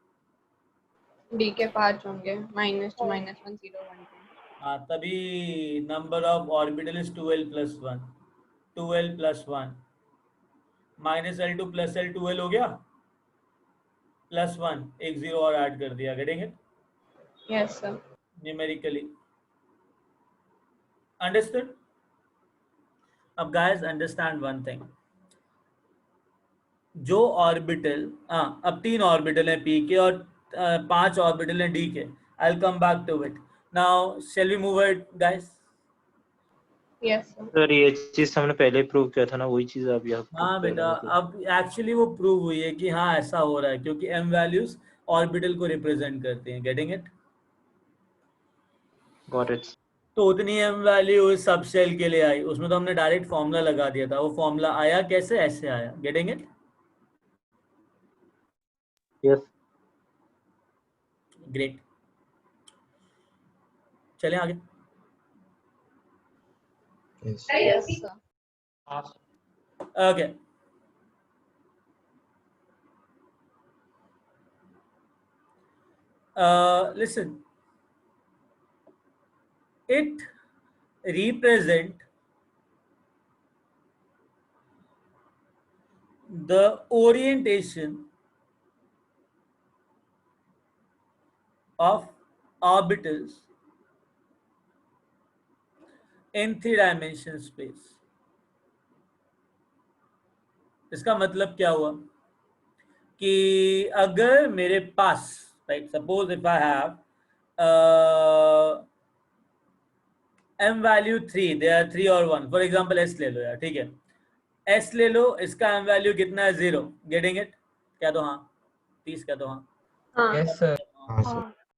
डी के 5 होंगे, -2, -1, 0, 1, 2. हाँ, तभी number of orbital is 2l + 1, 2l + 1, -L2 + L 2l हो गया, +1, एक 0 और ऐड कर दिया। Getting it? Yes, sir. Numerically understood? अब गाइस अंडरस्टैंड वन थिंग, जो ऑर्बिटल, अब 3 ऑर्बिटल हैं पी के और 5 ऑर्बिटल हैं डी के। I will come back to it now. Shall we move it guys? Yes, sir. Sir ये चीज हमने पहले प्रूव किया था ना, वही चीज आप यहाँ हाँ बेटा, अब एक्चुअली वो प्रूव हुई है कि हाँ ऐसा हो रहा है, क्योंकि एम वैल्यूज ऑर्बिटल को रिप्रेजेंट करते हैं। Getting it? Got it. तो उतनी एम वैल्यू इस सबशेल के लिए आई, उसमें तो हमने डायरेक्ट फॉर्मूला लगा दिया था। वो फॉर्मूला आया कैसे? ऐसे आया। Getting it? यस। ग्रेट, चलें आगे। Yes, sir. Okay. Listen, it represent the orientation of orbitals in 3-dimensional space. इसका मतलब क्या हुआ कि अगर मेरे पास, right, suppose if I have M value 3, they are 3 और 1, फॉर एग्जांपल एस ले लो यार, ठीक है, एस ले लो, इसका एम वैल्यू कितना है? 0। Getting it? क्या तो हाँ, 30 क्या तो हाँ। Yes sir.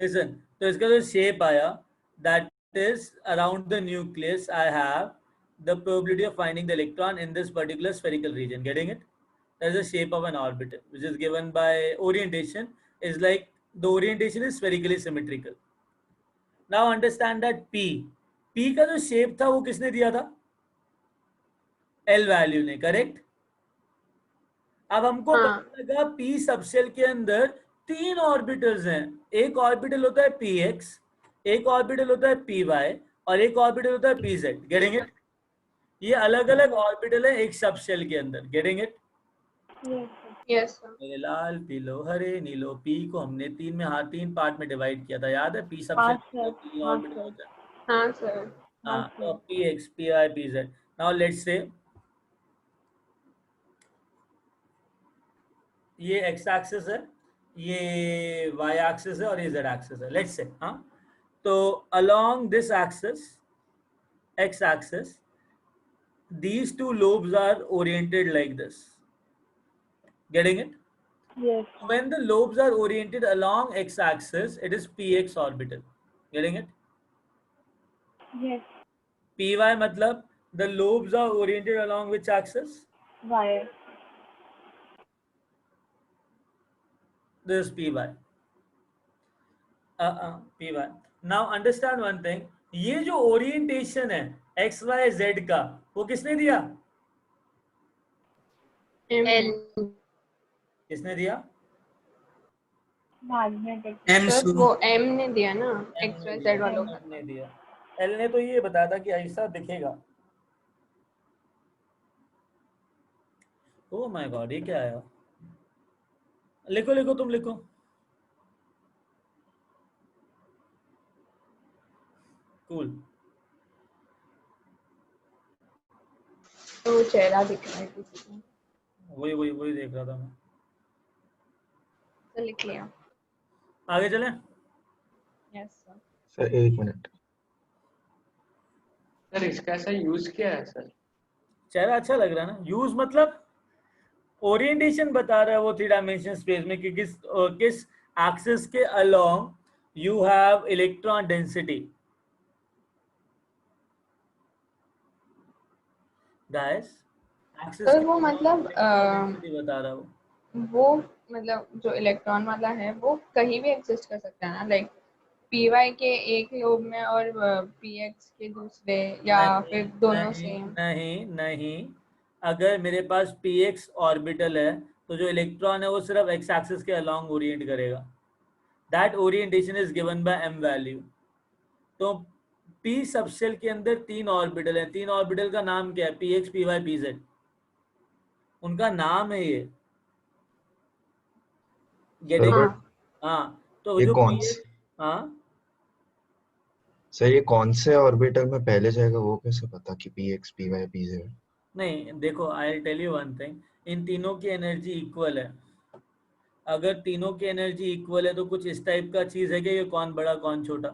लिसन, तो इसका जो शेप आया, that is around the nucleus I have the probability of finding the electron in this particular spherical region. Getting it? That is the shape of an orbital, which is given by orientation, is like the orientation is spherically symmetrical. Now understand that P का जो shape था वो किसने दिया था? L value ने, correct? अब हमको पता लगा P सबशेल के अंदर 3 ऑर्बिटल्स हैं। एक ऑर्बिटल होता है Px, एक ऑर्बिटल होता है Py और एक ऑर्बिटल होता है Pz। Getting it? ये अलग अलग ऑर्बिटल है एक सबशेल के अंदर। Getting it? Yes, sir. मेरे लाल पीलो हरे नीलो, पी को हमने 3 में, हाँ 3 पार्ट में डिवाइड किया था, याद है? पी सबशेल तीन ऑर्बिटल होता है। हाँ सर। हाँ, तो Px, Py, Pz। Now let's say ये x एक्सिस है, ये y एक्सिस है और ये z एक्सिस है। लेट्स से, हाँ, तो along this axis, x axis, these two lobes are oriented like this. Getting it? Yes. When the lobes are oriented along x axis, it is px orbital. Getting it? Yes. Py मतलब the lobes are oriented along which axis? Y. this is py. py. Now understand one thing, ये जो orientation है x y z का वो किसने दिया? किसने दिया? सर वो m ने दिया ना, x y z वालों का ने दिया। l ने तो ये बताया था कि ऐसा दिखेगा। ओह माय गॉड, ये क्या आया? लिखो लिखो, तुम लिखो। कूल। तो चेहरा दिख रहा है किसी का। वही देख रहा था मैं। तो लिख लिया। आगे चले? Yes sir. Sir 1 minute. Sir इसका ऐसा यूज क्या है सर? चेहरा अच्छा लग रहा है ना? यूज मतलब ओरिएंटेशन बता रहा है वो 3 डायमेंशन स्पेस में कि किस एक्सिस के along you have electron density. Guys axis sir वो मतलब बता रहा हूँ। वो मतलब जो इलेक्ट्रॉन वाला है वो कहीं भी एग्जिस्ट कर सकता है ना, लाइक py के एक लोब में और px के दूसरे, या फिर दोनों सेम? नहीं, अगर मेरे पास px ऑर्बिटल है तो जो इलेक्ट्रॉन है वो सिर्फ x एक्सिस के अलोंग ओरिएंट करेगा। That orientation is given bye m value. तो p सबशेल के अंदर 3 ऑर्बिटल है। 3 ऑर्बिटल का नाम क्या है? px, py, pz। उनका नाम है ये। गेटिंग? हाँ, तो ये जो कौन px, हाँ सर ये कौन से ऑर्बिटल में पहले जाएगा वो कैसे पता कि px py pz? नहीं, देखो I will tell you one thing, इन तीनों की एनर्जी इक्वल है। अगर तीनों की एनर्जी इक्वल है तो कुछ इस टाइप का चीज है कि ये कौन बड़ा कौन छोटा?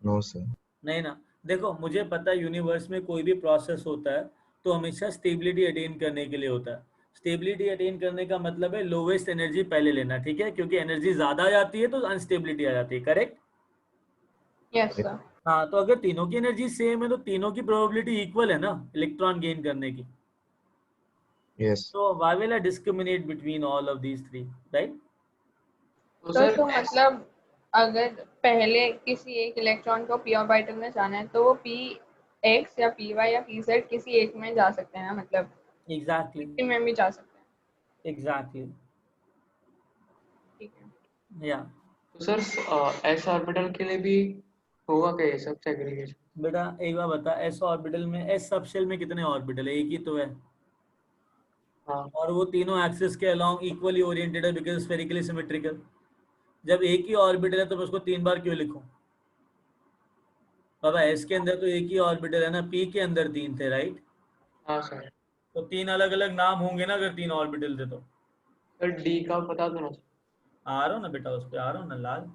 No sir. नहीं ना। देखो मुझे पता है यूनिवर्स में कोई भी प्रोसेस होता है तो हमेशा स्टेबिलिटी अटेन करने के लिए होता है। स्टेबिलिटी अटेन करने का मतलब है लोवेस्ट एनर्जी पहले लेना, ठीक है? क्योंकि एनर्जी ज्यादा आ जाती है तो अनस्टेबिलिटी आ जाती है, करेक्ट? Yes sir. हाँ, तो अगर तीनों की एनर्जी सेम है तो तीनों की प्रोबेबिलिटी इक्वल है ना इलेक्ट्रॉन गेन करने की। Yes. So why will I discriminate between all of these three, right? तो मतलब अगर पहले किसी एक इलेक्ट्रॉन को p ऑर्बिटल में जाना है तो वो px या py या pz किसी एक में जा सकते हैं ना, मतलब Exactly. किसी में भी जा सकते हैं। Exactly. ठीक है। Yeah. तो सर s ऑर्बिटल के लिए भी होगा क्या ये सब सेग्रीगेशन? बेटा एक बार बता, s ऑर्बिटल में, s सबशेल में कितने ऑर्बिटल है? एक ही तो है। हाँ। और वो तीनों एक्सिस के अलोंग इक्वली ओरिएंटेड है बिकॉज स्फेरिकली सिमेट्रिकल। जब एक ही ऑर्बिटल है तो मैं उसको 3 बार क्यों लिखूं? बाबा s के अंदर तो एक ही ऑर्बिटल है ना, p के अंदर 3 थे, राइट? हाँ सर। तो 3 अलग अलग नाम होंगे ना अगर 3 ऑर्बिटल थे तो। सर d का बता दो ना। आ रहा हूँ ना बेटा, उस पर आ रहा हूँ ना लाल।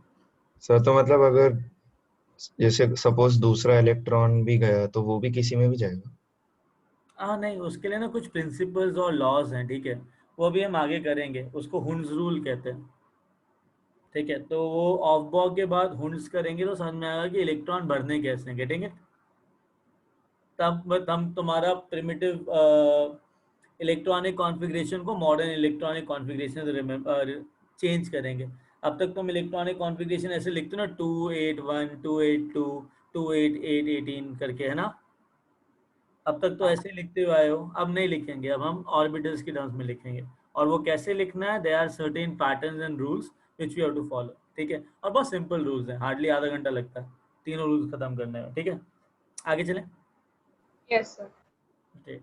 सर तो मतलब अगर जैसे सपोज दूसरा इलेक्ट्रॉन भी गया तो वो भी किसी में भी जाएगा? हाँ नहीं, उसके लिए ना कुछ प्रिंसिपल्स और लॉज हैं, ठीक है? वो भी हम आगे करेंगे, उसको हुंड्स रूल कहते हैं, ठीक है? तो वो ऑफ बॉक के बाद हुंड्स करेंगे तो समझ में आएगा कि इलेक्ट्रॉन भरने कैसे हैं, गेटिंग इट? तब हम तुम्हारा प्रिमिटिव इलेक्ट्रॉनिक कॉन्फ़िगरेशन को मॉडर्न इलेक्ट्रॉनिक कॉन्फ़िगरेशन चेंज करेंगे। अब तक तुम इलेक्ट्रॉनिक कॉन्फ़िगरेशन ऐसे लिखते हो ना 281 282 288 18 करके, है ना? अब तक तो ऐसे लिखते हुए आए हो, अब नहीं लिखेंगे, अब हम ऑर्बिटल्स की टर्म्स में लिखेंगे। और वो कैसे लिखना है? There are certain patterns and rules which we have to follow, ठीक है? और बहुत सिंपल रूल्स हैं, हार्डली आधा घंटा लगता है तीनों रूल्स खत्म करने में, ठीक है? आगे चलें? Yes sir. ठीक।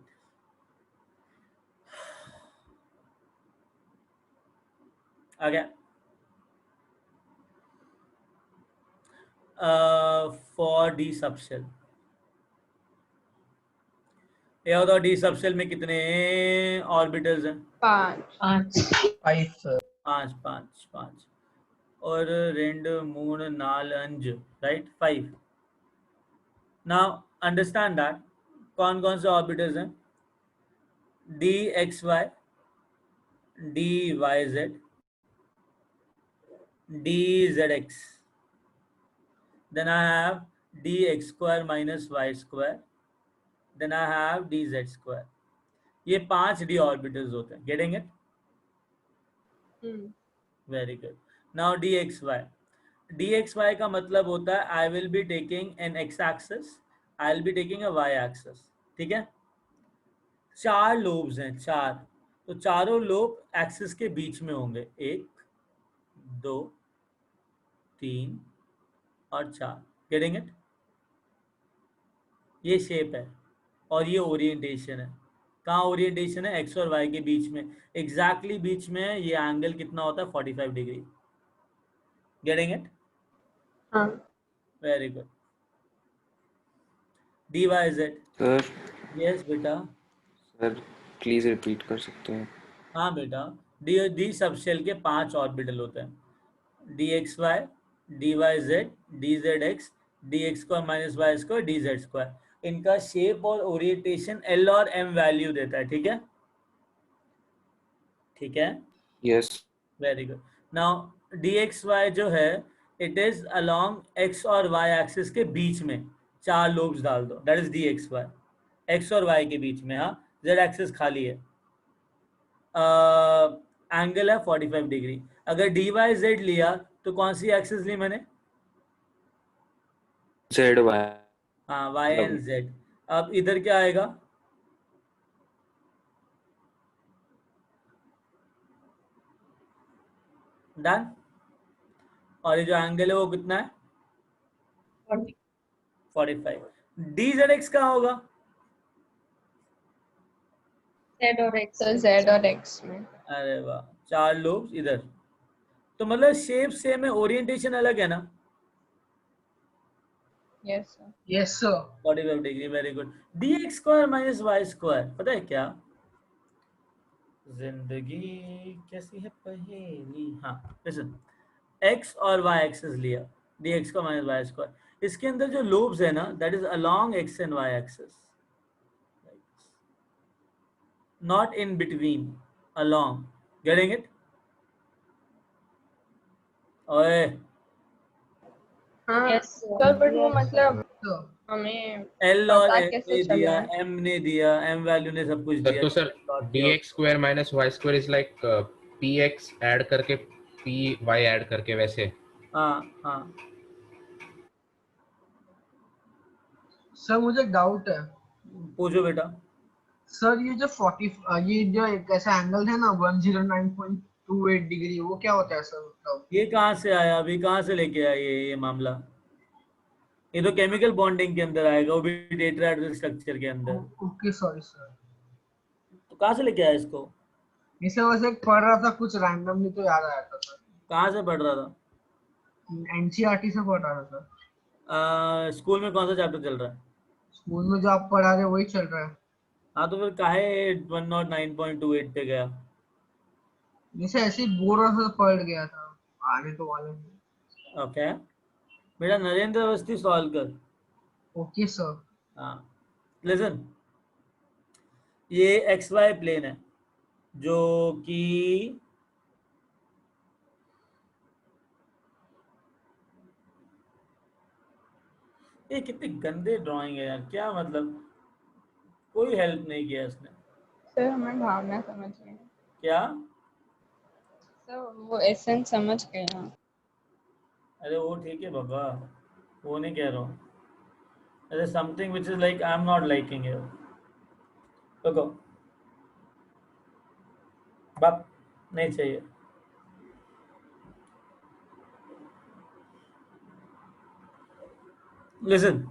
आ गया। फॉर डी सबशेल, ये बताओ डी सबशेल में कितने ऑर्बिटल्स हैं? 5 पांच पांच पांच और 2 3 4 5, राइट? 5। नाउ अंडरस्टैंड दैट कौन कौन से ऑर्बिटल्स हैं? D x y, d y z, d z x, then I have dx square minus y square, then I have dz square. ये 5 d ऑर्बिटल्स होते हैं, getting it? Very good. Now dxy. dxy का मतलब होता है I will be taking an x axis, I will be taking a y axis. ठीक है, 4 lobes हैं, 4. तो चारों लोब एक्सिस के बीच में होंगे, 1 2 3 और 4. Getting it? ये शेप है और ये ओरिएंटेशन है. कहाँ ओरिएंटेशन है? एक्स और वाई के बीच में, एग्जैक्टली बीच में. ये एंगल कितना होता है? 45 डिग्री. Getting it? हाँ. Very good. dy z. Sir yes बेटा. सर प्लीज रिपीट कर सकते हैं? हाँ बेटा, डी सबशेल के 5 ऑर्बिटल होते हैं. dxy, dyz, dzx, dx square minus y square, dz square. इनका शेप और ओरिएंटेशन एल और एम वैल्यू देता है. ठीक है, ठीक है. Yes. Very good. Now dxy जो है, इट इज अलोंग एक्स और वाई एक्सिस के बीच में. 4 लोब्स डाल दो, दैट इज dxy. एक्स और वाई के बीच में. हाँ, z एक्सिस खाली है. एंगल है 45 डिग्री. अगर dyz लिया तो कौन सी एक्सिस ली मैंने? Z y. हाँ, y एंड z. अब इधर क्या आएगा? डन. और ये जो एंगल है वो कितना है? 45. dzx कहाँ होगा? Z और X. तो Z और X में. अरे वाह, 4 लोग इधर. तो मतलब शेप सेम है, ओरिएंटेशन अलग है ना? Yes sir. Yes sir. 45 degree. Very good. dx square minus y square, पता है क्या? जिंदगी कैसी है पहेली. हाँ, लिसन. x और y एक्सिस लिया, dx का माइनस वाई स्क्वायर. इसके अंदर जो लोब्स है ना, that is along x and y axis, not in between, along. Getting it? ओए, हाँ सर, बट वो मतलब हमें एल और पता एम कैसे ने दिया, चला? एम ने दिया, एम वैल्यू ने सब कुछ सर दिया. तो sir dx square minus y square is like px add करके py ऐड करके वैसे. हाँ हाँ. सर मुझे डाउट है. पूछो बेटा. सर ये जो 40 ये जो एक ऐसा एंगल है ना 109.28 डिग्री, वो क्या होता है सर? मतलब ये कहाँ से आया? अभी कहाँ से लेके आया ये मामला? ये तो केमिकल बॉन्डिंग के अंदर आएगा, वो भी टेट्राहेड्रल स्ट्रक्चर के अंदर. Okay sorry sir. तो कहाँ से लेके आया इसको? इसे वैसे पढ़ रहा था कुछ रैंडमली तो याद आया था सर. कहाँ से पढ़ रहा था? एनसीईआरटी से पढ़ रहा था सर. स्कूल में कौन सा चैप्टर चल रहा है? स्कूल में जो आप पढ़ा रहे वही चल रहा है. हाँ, तो फिर काहे 109.28 पे गया? जैसे ऐसे ही बोल रहा था, पढ़ गया था. आने तो वाले हैं. ओके बेटा, नरेंद्र अवस्थी सॉल्व कर. Okay sir. हाँ, लिसन. ये एक्स वाई प्लेन है जो कि ये कितनी गंदे ड्राइंग है यार. क्या मतलब, कोई हेल्प नहीं किया इसने. सर हमें भावना समझ गए. क्या? सर वो एसेंस समझ गए. हाँ. अरे वो ठीक है बाबा, वो नहीं कह रहा हूँ. अरे something which is like I am not liking you. देखो बाप, नहीं चाहिए. लिसन.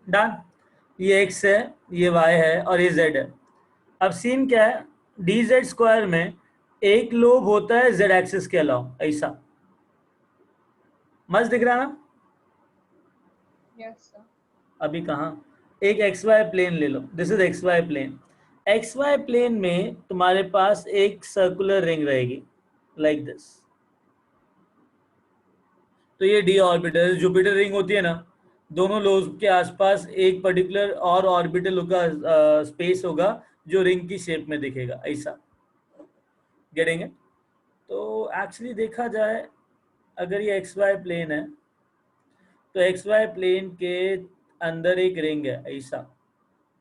डन. ये x है, ये y है और ये z है. अब सीन क्या है? dz स्क्वायर में एक लोब होता है z एक्सिस के अलावा, ऐसा. मस्त दिख रहा ना? Yes sir. अभी कहाँ? एक xy प्लेन ले लो. This is xy plane. xy plane में तुम्हारे पास एक सर्कुलर रिंग रहेगी लाइक दिस. तो ये d ऑर्बिटल, जुपिटर रिंग होती है ना, दोनों लोब्स के आसपास एक पर्टिकुलर और ऑर्बिटल का स्पेस होगा जो रिंग की शेप में दिखेगा, ऐसा. Getting it? तो एक्चुअली देखा जाए, अगर ये xy प्लेन है तो xy प्लेन के अंदर एक रिंग है, ऐसा.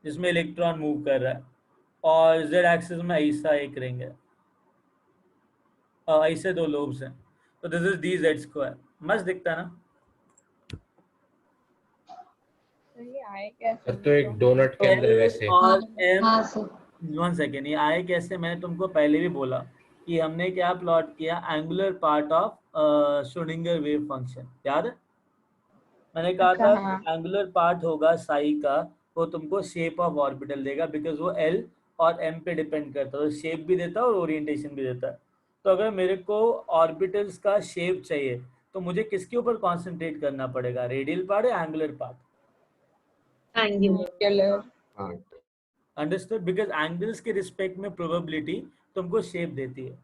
जिसमें इलेक्ट्रॉन मूव कर रहा है, और जेड एक्सिस में ऐसा एक रिंग है, ऐसे दो लोब्स हैं, तो this is D Z square. मस्त दिखता है ना? तो ये आए कैसे सर तो एक डोनट के अंदर एल वैसे। और एम, हाँ सर। 1 सेकेंड, ये आए कैसे? मैंने तुमको पहले भी बोला कि हमने क्या प्लॉट किया, angular part of Schrodinger wave function, याद है? मैंने कहा अच्छा, था हाँ। एंगुलर पार्ट होगा साई का, वो तुमको शेप ऑफ ऑर्बिटल देगा, बिकॉज वो एल और एम पे डिपेंड करता है, तो शेप भी देता है और ओरिएंटेशन भी देता है। तो अगर मेरे को ऑर्बिटल्स का शेप चाहिए तो मुझे किसके ऊपर कॉन्सेंट्रेट करना पड़ेगा, रेडियल पार्ट या angular part? Angular. Understood? Because angles के रिस्पेक्ट में प्रोबेबिलिटी तुमको शेप देती है,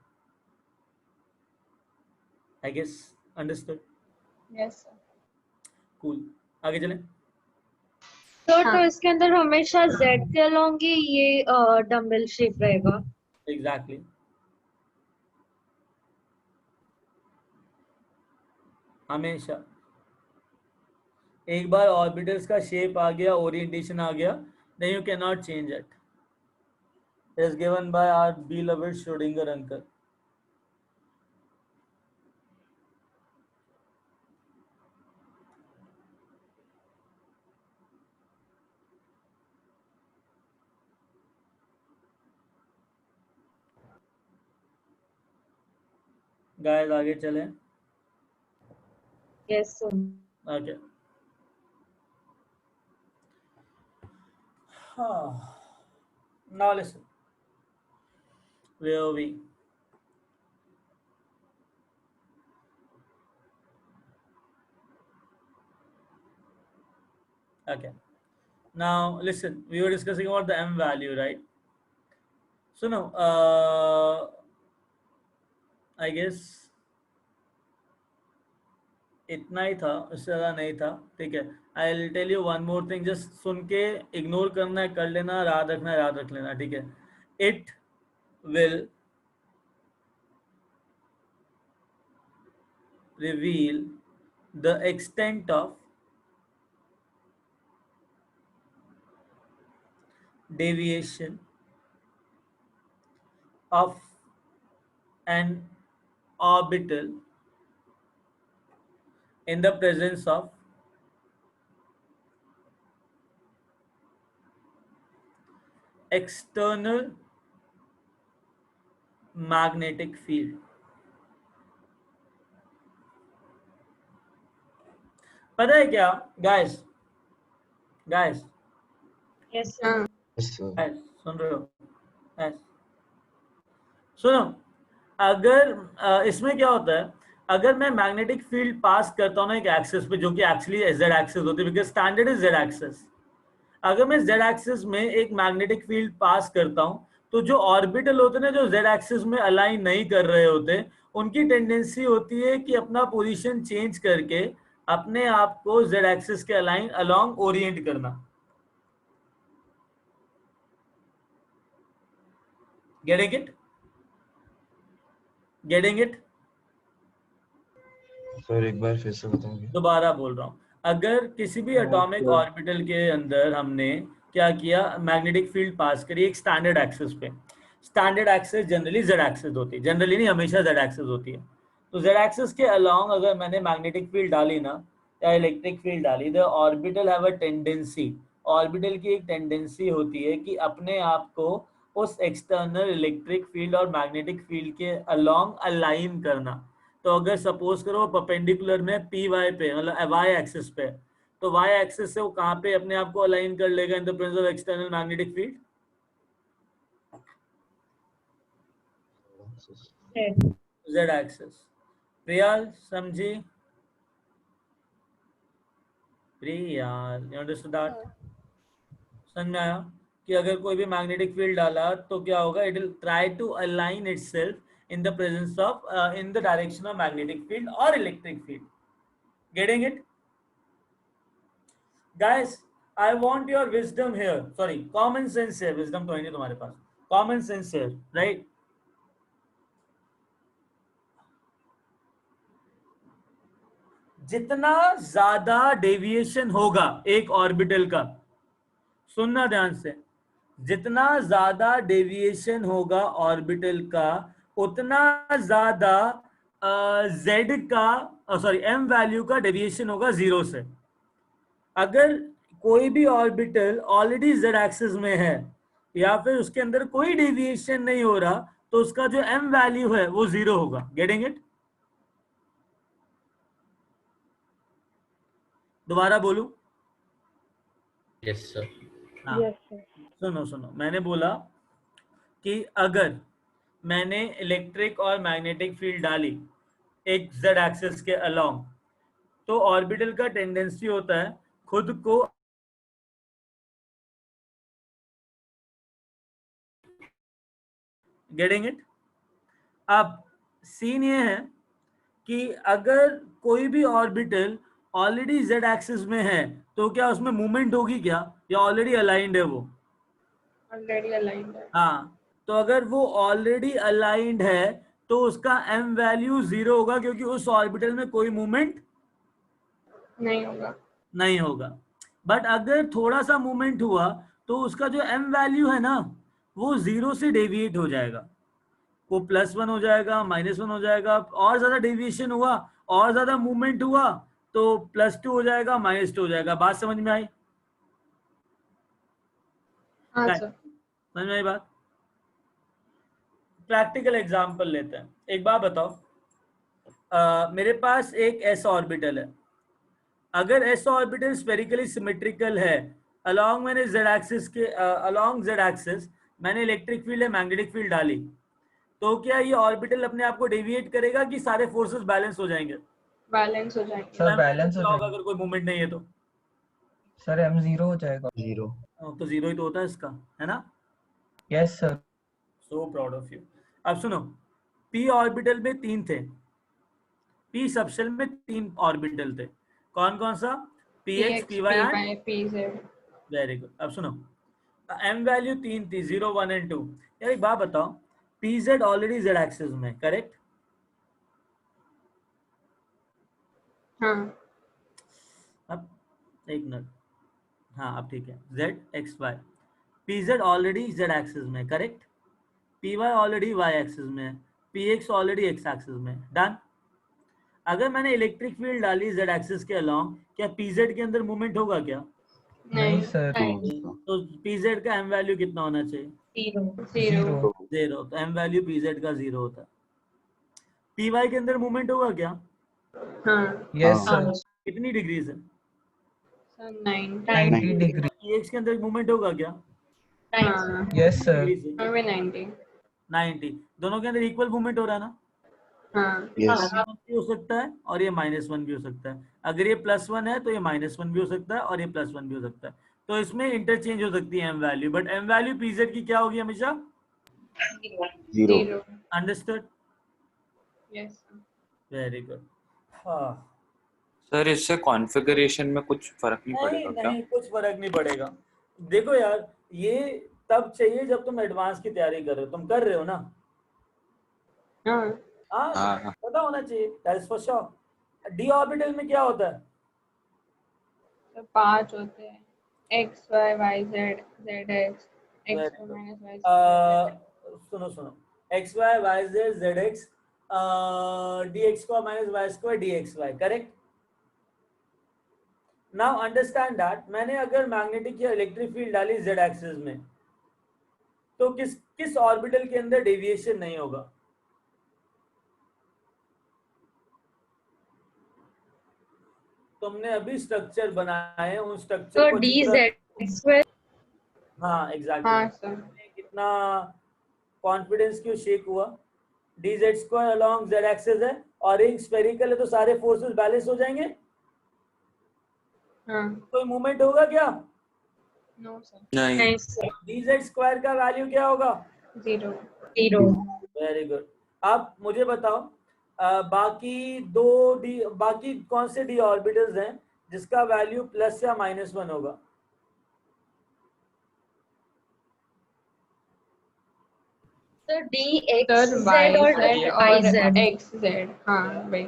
I guess. Understood? Yes, sir. Cool, आगे चलें। तो हाँ। इसके अंदर हमेशा जेड के अलोंग ही ये डम्बल शेप रहेगा। एग्जैक्टली। हमेशा एक बार ऑर्बिटल्स का शेप आ गया, ओरिएंटेशन आ गया, then you cannot change it. It is given by our beloved Schrodinger uncle. Guys, आगे चलें। Yes sir. Okay. Now listen. Where are we? Okay. Now listen. We were discussing about the m value, right? So now, I guess इतना ही था, उससे ज़्यादा नहीं था। ठीक है, I will tell you one more thing, just सुन के इग्नोर करना है, कर लेना, याद रखना है, याद रख लेना। ठीक है, it will reveal the extent of deviation of an orbital in the presence of external magnetic field। पता है क्या guys? Yes sir. guys, सुन रहे हो guys? सुनो, अगर इसमें क्या होता है, अगर मैं मैग्नेटिक फील्ड पास करता हूँ ना एक एक्सिस पे, जो कि एक्चुअली जेड एक्सिस होती है, because standard is Z axis. अगर मैं जेड एक्सिस में एक मैग्नेटिक फील्ड पास करता हूँ, तो जो ऑर्बिटल होते हैं ना, जो जेड एक्सिस में अलाइन नहीं कर रहे होते, उनकी टेंडेंसी होती है कि अपना पोजीशन चेंज करके अपने आप को जेड एक्सिस के अलाइन अलोंग ओरिएंट करना। Getting it? Getting it? Sir एक बार फिर से बताओगे? दोबारा बोल रहा हूँ, अगर किसी भी एटॉमिक ऑर्बिटल के अंदर हमने क्या किया, मैग्नेटिक फील्ड पास करी एक स्टैंडर्ड एक्सिस पे। Standard axis generally Z axis होती है, जनरली नहीं, हमेशा जेड एक्सिस होती है। तो जेड एक्सिस के अलोंग अगर मैंने मैग्नेटिक फील्ड डाली ना, या इलेक्ट्रिक फील्ड डाली, the orbital have a tendency, orbital की एक टेंडेंसी होती है कि अपने आप को उस एक्सटर्नल इलेक्ट्रिक फील्ड और मैग्नेटिक फील्ड के अलोंग अलाइन करना। तो अगर सपोज करो परपेंडिकुलर में पी वाई पे, मतलब वाई एक्सिस पे, तो वाई एक्सिस से वो कहाँ पे अपने आप को अलाइन कर लेगा in the presence of external magnetic field? Z axis. Priyal समझी? Priyal, you understood that? समझ में आया कि अगर कोई भी मैग्नेटिक फील्ड डाला तो क्या होगा, it will try to align itself in the presence of in the direction of magnetic field or electric field. Getting it? Guys, I want your wisdom here. Sorry, common sense here. Wisdom तो है नहीं तुम्हारे पास, common sense here, right? जितना ज्यादा deviation होगा एक orbital का, सुनना ध्यान से, जितना ज्यादा डेविएशन होगा ऑर्बिटल का उतना ज्यादा जेड का सॉरी एम वैल्यू का डेविएशन होगा जीरो से। अगर कोई भी ऑर्बिटल ऑलरेडी जेड एक्सिस में है या फिर उसके अंदर कोई डेविएशन नहीं हो रहा तो उसका जो एम वैल्यू है वो जीरो होगा। Getting it? दोबारा बोलूं? Yes sir. हाँ, सुनो सुनो, मैंने बोला कि अगर मैंने इलेक्ट्रिक और मैग्नेटिक फील्ड डाली एक जेड एक्सिस के अलोंग तो ऑर्बिटल का टेंडेंसी होता है खुद को गेटिंग इट? अब सीन ये है कि अगर कोई भी ऑर्बिटल ऑलरेडी जेड एक्सिस में है तो क्या उसमें मूवमेंट होगी क्या, या ऑलरेडी अलाइंड है वो? ऑलरेडी अलाइंड है। हाँ, तो अगर वो ऑलरेडी अलाइंड है तो उसका एम वैल्यू जीरो होगा क्योंकि उस ऑर्बिटल में कोई मूवमेंट नहीं होगा। बट अगर थोड़ा सा मूवमेंट हुआ तो उसका जो एम वैल्यू है ना वो जीरो से डेविएट हो जाएगा, वो +1 हो जाएगा, -1 हो जाएगा, और ज्यादा डेविएशन हुआ और ज्यादा मूवमेंट हुआ तो +2 हो जाएगा, -2 हो जाएगा। बात समझ में आई? हाँ सर। समझ में आई बात? प्रैक्टिकल एग्जांपल लेते हैं। एक बात बताओ, मेरे पास एक एस ऑर्बिटल है। अगर एस ऑर्बिटल स्फेरिकली सिमेट्रिकल है अलोंग मैंने जेड एक्सिस के अलोंग जेड एक्सिस मैंने इलेक्ट्रिक फील्ड या मैग्नेटिक फील्ड डाली तो क्या ये ऑर्बिटल अपने आप को डेविएट करेगा कि सारे फोर्सेस बैलेंस हो जाएंगे? बैलेंस हो जाएंगे। सर बैलेंस हो क्या होगा जाएगा अगर कोई मूवमेंट नहीं है तो? सर, m 0 हो जाएगा। जीरो। तो जीरो ही तो होता है इसका, है ना? Yes sir. So proud of you. अब सुनो, p ऑर्बिटल में 3 थे, p सबशेल में 3 ऑर्बिटल थे। कौन कौन सा? px, py and pz। Very good. अब सुनो, m वैल्यू 3 थी, 0, 1 एंड 2। यार एक बात बताओ, pz ऑलरेडी z एक्सिस में, करेक्ट? हाँ। अब एक मिनट, हाँ अब ठीक है, z x y, pz already z axis में, correct? py already y axis में, px ऑलरेडी x एक्सिस में। डन। अगर मैंने इलेक्ट्रिक फील्ड डाली z एक्सिस के अलोंग, क्या pz के अंदर मूवमेंट होगा क्या? नहीं सर। तो pz का m वैल्यू कितना होना चाहिए? जीरो। जीरो। तो m वैल्यू pz का जीरो होता है। py के अंदर मूवमेंट होगा क्या? हाँ। Yes sir. कितनी डिग्री से? 90 डिग्री। px के अंदर मूवमेंट होगा क्या? हाँ। Yes sir. 90। दोनों के अंदर इक्वल मूवमेंट हो रहा है ना? हाँ। भी हो सकता है और ये -1 भी हो सकता है। अगर ये +1 है तो ये -1 भी हो सकता है और ये +1 भी हो सकता है। तो इसमें इंटरचेंज हो सकती है m value, but m value pz की क्या होगी हमेशा? Zero. Understood? Yes. Very good. हाँ सर इससे कॉन्फ़िगरेशन में कुछ फर्क नहीं पड़ेगा क्या? नहीं, कुछ फर्क नहीं पड़ेगा। देखो यार, ये तब चाहिए जब तुम एडवांस की तैयारी कर रहे हो। तुम कर रहे हो ना? हाँ। पता होना चाहिए, that's for sure. D orbital में क्या होता है? तो 5 होते हैं, x y y z z x x minus y सुनो सुनो, x y y z z x dx square minus y square dx y, correct? Now understand that मैंने अगर मैग्नेटिक या इलेक्ट्रिक फील्ड डाली z एक्सिस में तो किस orbital के अंदर डेविएशन नहीं होगा? तुमने अभी स्ट्रक्चर बनाए हैं, उन स्ट्रक्चर को dz²। हाँ एग्जैक्टली। हाँ सर। कितना कॉन्फिडेंस क्यों शेक हुआ? dz² अलोंग z एक्सिस है और रिंग स्फेरिकल है तो सारे फोर्सेस बैलेंस हो जाएंगे। हाँ। कोई मूवमेंट होगा क्या? No sir. नहीं। dz² का वैल्यू क्या होगा? 0। Very good. अब मुझे बताओ, बाकी कौन से डी ऑर्बिटल्स हैं जिसका वैल्यू प्लस या -1 होगा? तो dx सर z और yz और yz। xz। हाँ भाई।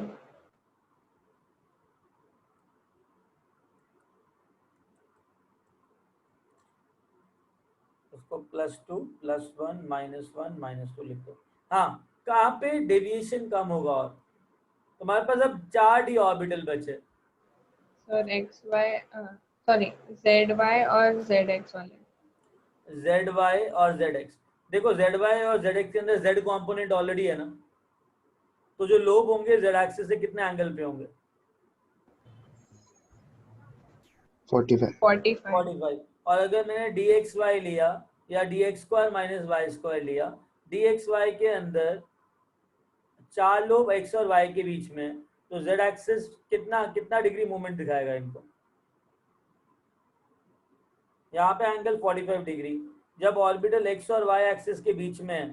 इसको +2 +1 -1 -2 लिख दो। हाँ, कहाँ पे डेविएशन कम होगा? और तुम्हारे पास अब 4 d ऑर्बिटल बचे। Sir x y sorry z y और जेड एक्स वाले। जेड वाई और जेड एक्स, देखो जेड वाई और जेड एक्स के अंदर जेड कॉम्पोनेंट ऑलरेडी है ना, तो जो लोब होंगे जेड एक्सिस से कितने एंगल पे होंगे? 45। और अगर मैंने dxy लिया या dx² - y² लिया, dxy के अंदर 4 लोब x और y के बीच में, तो z एक्सिस कितना डिग्री मूवमेंट दिखाएगा इनको? यहाँ पे एंगल 45 डिग्री। जब ऑर्बिटल x और y एक्सिस के बीच में है,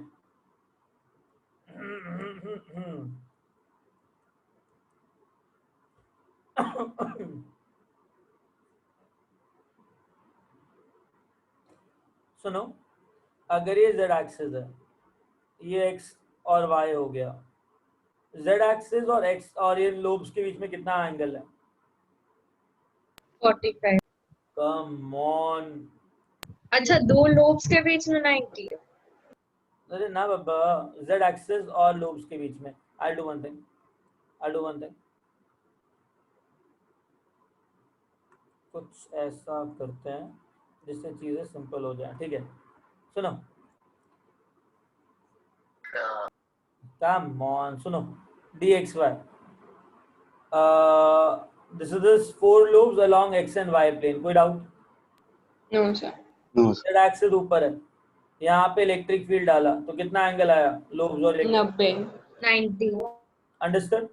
सुनो, अगर ये z एक्सिस है, ये x और y हो गया, z एक्सिस और x और ये लोब्स के बीच में कितना एंगल है? 45। Come on. अच्छा, दो लोब्स के बीच में 90 है। अरे ना बाबा, z एक्सिस और लोब्स के बीच में। I'll do one thing. कुछ ऐसा करते हैं जिससे चीजें सिंपल हो जाए, ठीक है? सुनो, कम ऑन, सुनो, dxy this is this 4 lobes along x and y plane, कोई doubt? No sir. z axis ऊपर है, यहाँ पे इलेक्ट्रिक फील्ड डाला तो कितना एंगल आया लोब्स और इलेक्ट्रिक? 90। अंडरस्टूड?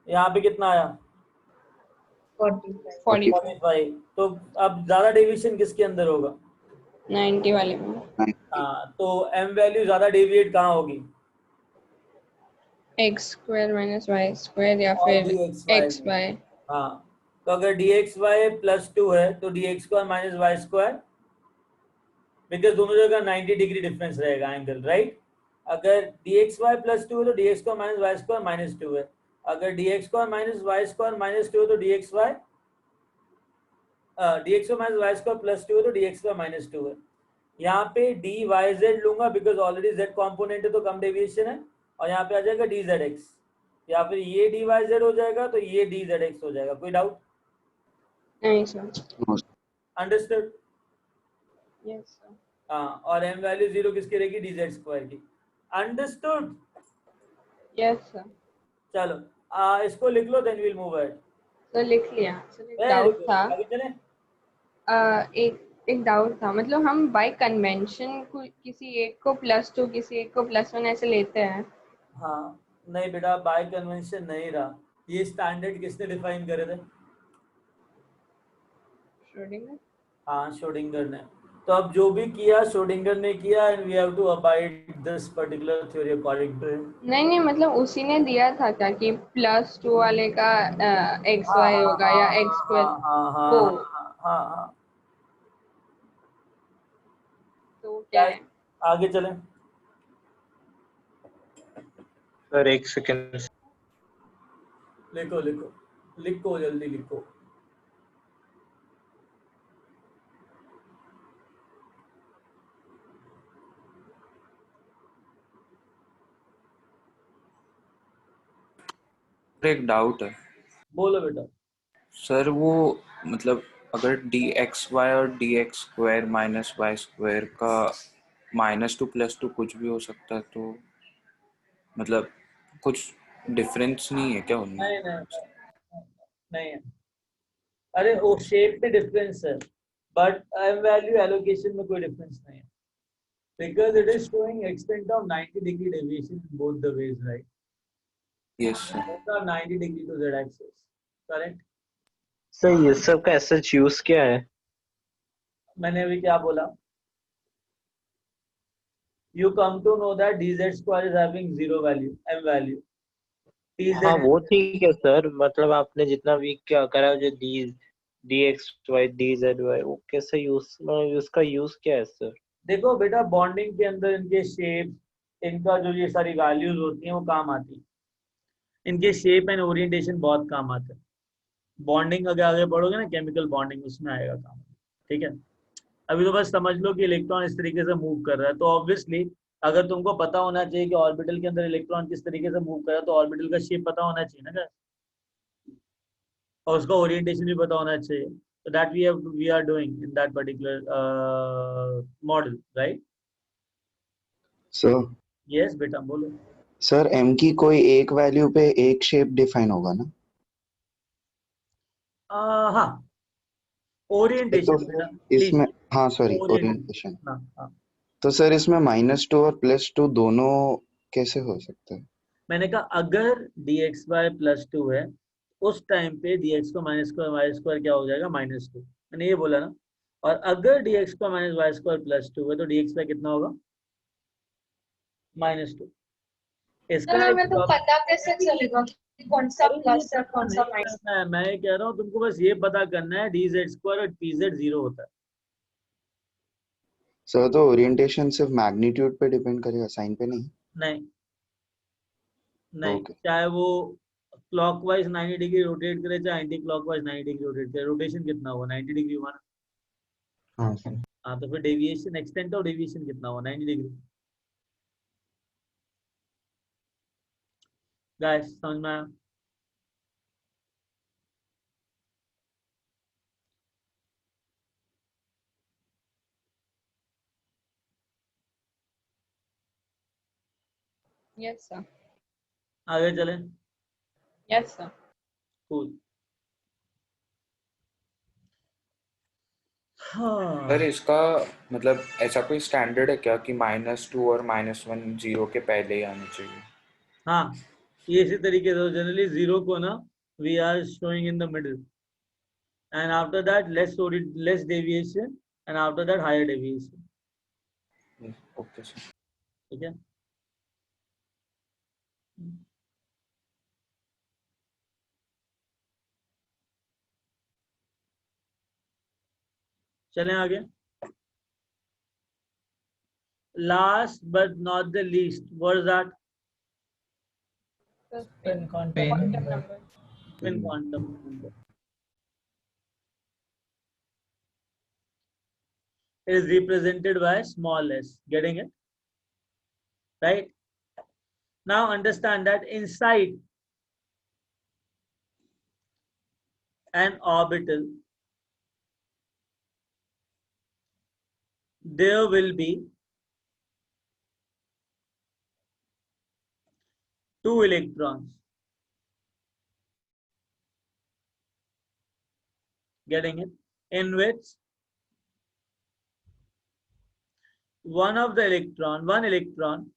यहाँ पे कितना आया? 45। तो अब ज्यादा डेविएशन किसके अंदर होगा? 90 वाले में। हाँ, तो m वैल्यू ज्यादा डेविएट कहाँ होगी? x² - y² या फिर xy। हाँ, तो अगर dxy +2 है तो dx² - y², बिकॉज दोनों जगह 90 डिग्री डिफरेंस रहेगा एंगल, राइट? अगर dxy +2 है तो dx² - y² -2 है। अगर dx² - y² -2 है तो dxy dx² - y² +2 है तो dxy -2 है। यहाँ पे dyz लूंगा बिकॉज ऑलरेडी z कॉम्पोनेंट है तो कम डेविएशन है, और यहाँ पे आ जाएगा dzx, या फिर ये dyz हो जाएगा तो ये dzx हो जाएगा। कोई डाउट? नहीं सर। अंडरस्टूड? Yes sir. हाँ, और m वैल्यू 0 किसकी रहेगी? dz² की। अंडरस्टूड? Yes sir. चलो, इसको लिख लो, then will move ahead. Sir लिख लिया। सर एक डाउट था। आगे चलें? एक डाउट था, मतलब हम बाय कन्वेंशन किसी एक को +2 किसी एक को +1 ऐसे लेते हैं। हाँ, नहीं बेटा, बाय कन्वेंशन नहीं रहा, ये स्टैंडर्ड किसने डिफाइन करे थे? श्रोडिंगर। हाँ, श्रोडिंगर ने। तो अब जो भी किया श्रोडिंगर ने किया, and we have to abide this particular theory according to him. नहीं मतलब उसी ने दिया था क्या कि +2 वाले का xy होगा या x²? हाँ। तो क्या है? आगे चलें? सर एक सेकंड। लिखो जल्दी लिखो। एक डाउट है। बोलो बेटा। सर वो मतलब अगर dxy और dx² - y² का -2 +2 कुछ भी हो सकता है, तो मतलब कुछ डिफरेंस नहीं है क्या उनमें? नहीं है। अरे वो शेप पे डिफरेंस है, बट m वैल्यू एलोकेशन में कोई डिफरेंस नहीं है, because it is showing extent of 90 degree deviation in both the ways, right? Yes sir. Both are 90 degree to z axis, correct? Sir ये सब का ऐसा यूज क्या है? मैंने अभी क्या बोला? You come to know that dz² is having 0 value, m value. हाँ वो ठीक है सर, मतलब आपने जितना भी क्या करा, जो dxy dzy, वो कैसे यूज, उसका यूज क्या है सर? देखो बेटा, बॉन्डिंग के अंदर इनके शेप, इनका जो ये सारी वैल्यूज होती हैं वो काम आती है। इनके शेप एंड ओरिएंटेशन बहुत काम आते हैं। बॉन्डिंग अगर आगे बढ़ोगे ना, केमिकल बॉन्डिंग, उसमें आएगा काम, ठीक है? अभी तो बस समझ लो कि इलेक्ट्रॉन इस तरीके से मूव कर रहा है, तो ऑब्वियसली अगर तुमको पता होना चाहिए कि ऑर्बिटल के अंदर इलेक्ट्रॉन किस तरीके से मूव कर रहा है, तो ऑर्बिटल का शेप पता होना चाहिए ना, और उसका ओरिएंटेशन भी पता होना चाहिए. So that we are doing in that particular model, right? Sir Yes, बेटा बोलो. सर एम की कोई एक वैल्यू पे एक शेप डिफाइन होगा ना? हाँ, तो ओरिएंटेशन बेटा, प्लीज. इसमें हाँ सॉरी ओरिएंटेशन. ओरिएंटेशन. हाँ. तो सर इसमें -2 और +2 दोनों कैसे हो सकता है? मैंने कहा अगर dxy +2 है, उस टाइम पे dx को -2 क्या हो जाएगा, -2. मैंने ये बोला ना. और अगर dx को -y² +2 है, तो dxy कितना होगा, -2. इसका हमें तो पता कैसे चलेगा कि कौन सा प्लस है कौन सा माइनस? मैं ये कह रहा हूँ तुमको बस ये पता करना है dz² और pz 0 होता है. सर तो ओरिएंटेशन सिर्फ मैग्नीट्यूड पे डिपेंड करेगा, साइन पे नहीं? नहीं, चाहे वो क्लॉकवाइज 90 डिग्री रोटेट करे, चाहे एंटी क्लॉकवाइज 90 डिग्री रोटेट करे, रोटेशन कितना हुआ, 90 डिग्री हुआ ना. हाँ सर. हाँ, तो फिर डेविएशन, एक्सटेंट ऑफ डेविएशन कितना हुआ, 90 डिग्री. गाइस समझ में आया? Yes sir. आगे चले. Yes sir. कूल. हाँ. सर इसका मतलब ऐसा कोई स्टैंडर्ड है क्या कि -2 और -1 0 के पहले ही आने चाहिए? हाँ, ये इसी तरीके से जनरली 0 को ना we are showing in the middle, and after that less deviation, and after that higher deviation. Okay sir. ठीक है. चलें आगे. Last but not the least, what is that? Spin quantum Quantum number. number. Spin quantum number. It is represented by small s. Getting it? Right? Now understand that inside an orbital, there will be two electrons. Getting it? In which one electron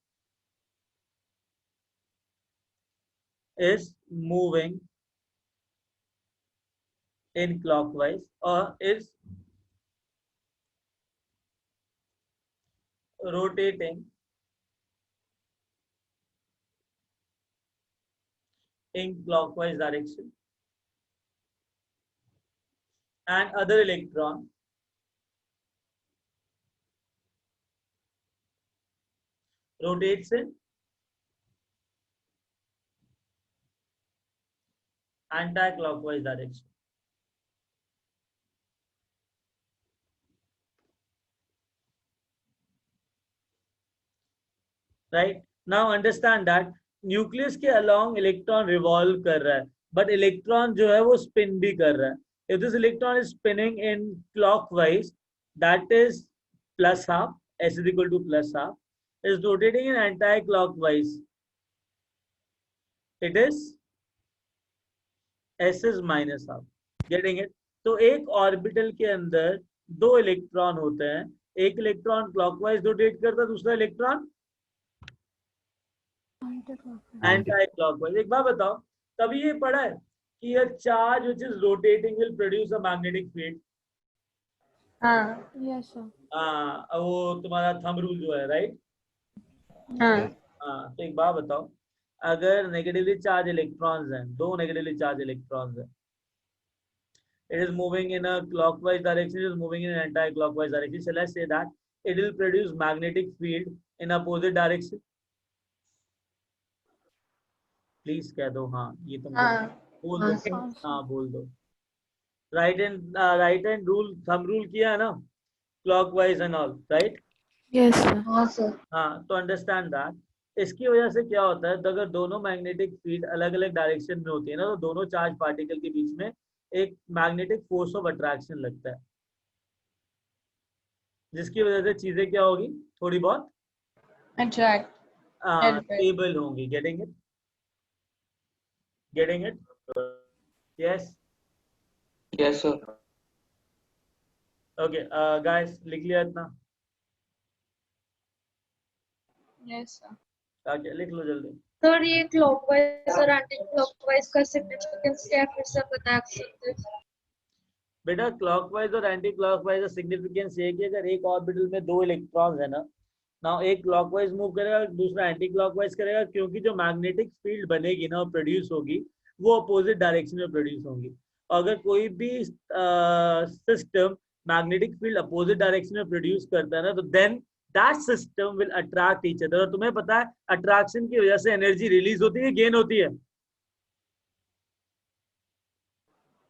is moving in clockwise or is rotating in clockwise direction, and other electron rotates in anti-clockwise direction. Right? Now understand that nucleus के along electron revolve कर रहा है, but electron जो है वो spin भी कर रहा है. If this electron is spinning in clockwise, that is +12, s is equal to +12. is rotating in anti-clockwise, it is s is -12. Getting it? तो एक ऑर्बिटल के अंदर दो इलेक्ट्रॉन होते हैं, एक इलेक्ट्रॉन क्लॉकवाइज रोटेट करता है, दूसरा इलेक्ट्रॉन एंटी क्लॉकवाइज. एक बात बताओ, कभी ये पढ़ा है कि a charge which is rotating will produce a magnetic field? हाँ. Yes sir. हाँ, वो तुम्हारा थंब रूल जो है, राइट? हाँ. तो एक बात बताओ, अगर नेगेटिवली चार्ज इलेक्ट्रॉन्स हैं, दो नेगेटिवली चार्ज इलेक्ट्रॉन्स हैं, it is moving in a clockwise direction, it is moving in an anti-clockwise direction, so let's say that it will produce magnetic field in opposite direction. Please कह दो हाँ, ये तुम बोल दो. हाँ बोल दो. Right hand rule, thumb rule किया है ना, clockwise and all, right? Yes, sir. हाँ सर. हाँ, तो अंडरस्टैंड दैट. इसकी वजह से क्या होता है, तो अगर दोनों मैग्नेटिक फील्ड अलग अलग डायरेक्शन में होती है ना, तो दोनों चार्ज पार्टिकल के बीच में एक मैग्नेटिक फोर्स ऑफ अट्रैक्शन लगता है, जिसकी वजह से चीजें क्या होगी, थोड़ी बहुत Attract. स्टेबल होंगी. Getting it? Getting it? Yes. Yes sir. Okay guys, लिख लिया इतना? Yes, sir. ओके, लिख लो जल्दी. सर ये क्लॉकवाइज और एंटी क्लॉकवाइज का सिग्निफिकेंस क्या है, फिर से बता सकते हैं? बेटा, क्लॉकवाइज और एंटी क्लॉकवाइज का सिग्निफिकेंस ये है कि अगर एक ऑर्बिटल में 2 इलेक्ट्रॉन्स है ना, एक क्लॉकवाइज मूव करेगा, दूसरा एंटी क्लॉकवाइज करेगा, क्योंकि जो मैग्नेटिक फील्ड बनेगी ना, प्रोड्यूस होगी, वो अपोजिट डायरेक्शन में प्रोड्यूस होंगी. अगर कोई भी system magnetic field opposite direction में प्रोड्यूस करता है ना, तो then that system will attract each other. और तुम्हें पता है, अट्रैक्शन की वजह से एनर्जी रिलीज होती है, गेन होती है?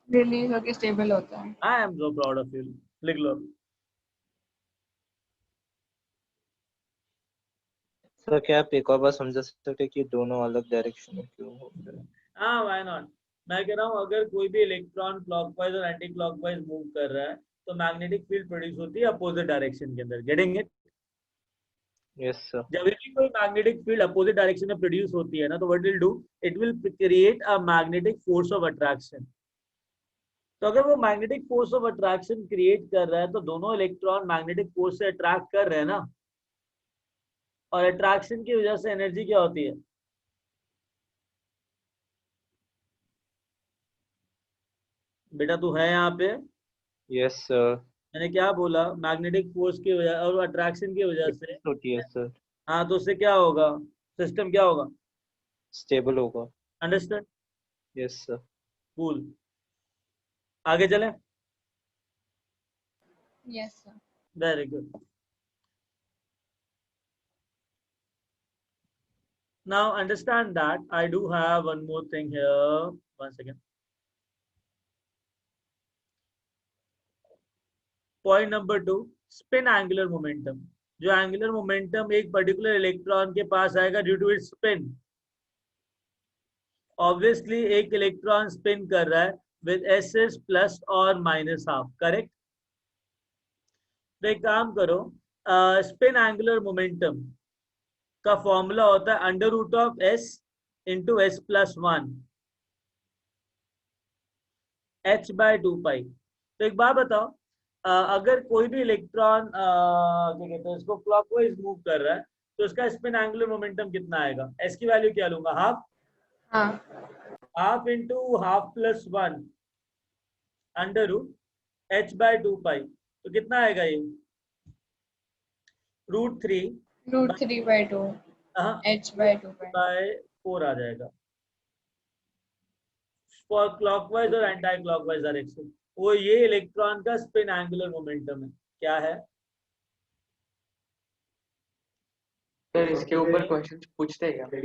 रिलीज होके स्टेबल होता है. I am so proud of you. लिख लो. सर क्या आप एक और बार समझा सकते हैं कि दोनों अलग डायरेक्शन में क्यों होते हैं? हाँ, व्हाई नॉट. मैं कह रहा हूँ, अगर कोई भी इलेक्ट्रॉन क्लॉकवाइज और एंटी क्लॉकवाइज मूव कर रहा है, तो मैग्नेटिक फील्ड प्रोड्यूस होती है अपोजिट डायरेक्शन के अंदर. Getting it? Yes sir. जब भी कोई मैग्नेटिक फील्ड अपोजिट डायरेक्शन में प्रोड्यूस होती है ना, तो what will do, it will create a magnetic force of attraction. तो अगर वो magnetic force of attraction create कर रहा है, तो दोनों इलेक्ट्रॉन मैग्नेटिक फोर्स से अट्रैक्ट कर रहे हैं ना, और अट्रैक्शन की वजह से एनर्जी क्या होती है? बेटा तू है यहाँ पे? Yes sir. मैंने क्या बोला, मैग्नेटिक फोर्स की वजह और अट्रैक्शन की वजह से होती है सर. हाँ, तो उससे क्या होगा, सिस्टम क्या होगा, स्टेबल होगा. अंडरस्टैंड? Yes sir. कूल. आगे चलें? Yes, sir. Very good. Now understand that I do have one more thing here. One second. Point number 2, spin angular momentum. जो एंगुलर मोमेंटम एक पर्टिकुलर इलेक्ट्रॉन के पास आएगा due to its spin. Obviously एक electron spin कर रहा है with s plus और माइनस हाफ, करेक्ट? तो एक काम करो, स्पिन एंगुलर मोमेंटम का फॉर्मूला होता है under root of s into s plus 1 h by 2 pi. तो एक बात बताओ, अगर कोई भी इलेक्ट्रॉन क्या कहते हैं इसको, क्लॉकवाइज मूव कर रहा है, तो उसका स्पिन एंगुलर मोमेंटम कितना आएगा? एस की वैल्यू क्या लूंगा, half. Half into half plus 1 under root h by 2 pi. तो कितना आएगा ये? √3/2 h by 2 बाय 4 आ जाएगा फॉर क्लॉकवाइज और एंटी क्लॉकवाइज डायरेक्शन. वो ये इलेक्ट्रॉन का स्पिन एंगुलर मोमेंटम है. क्या है? सर इसके ऊपर क्वेश्चंस पूछते हैं क्या?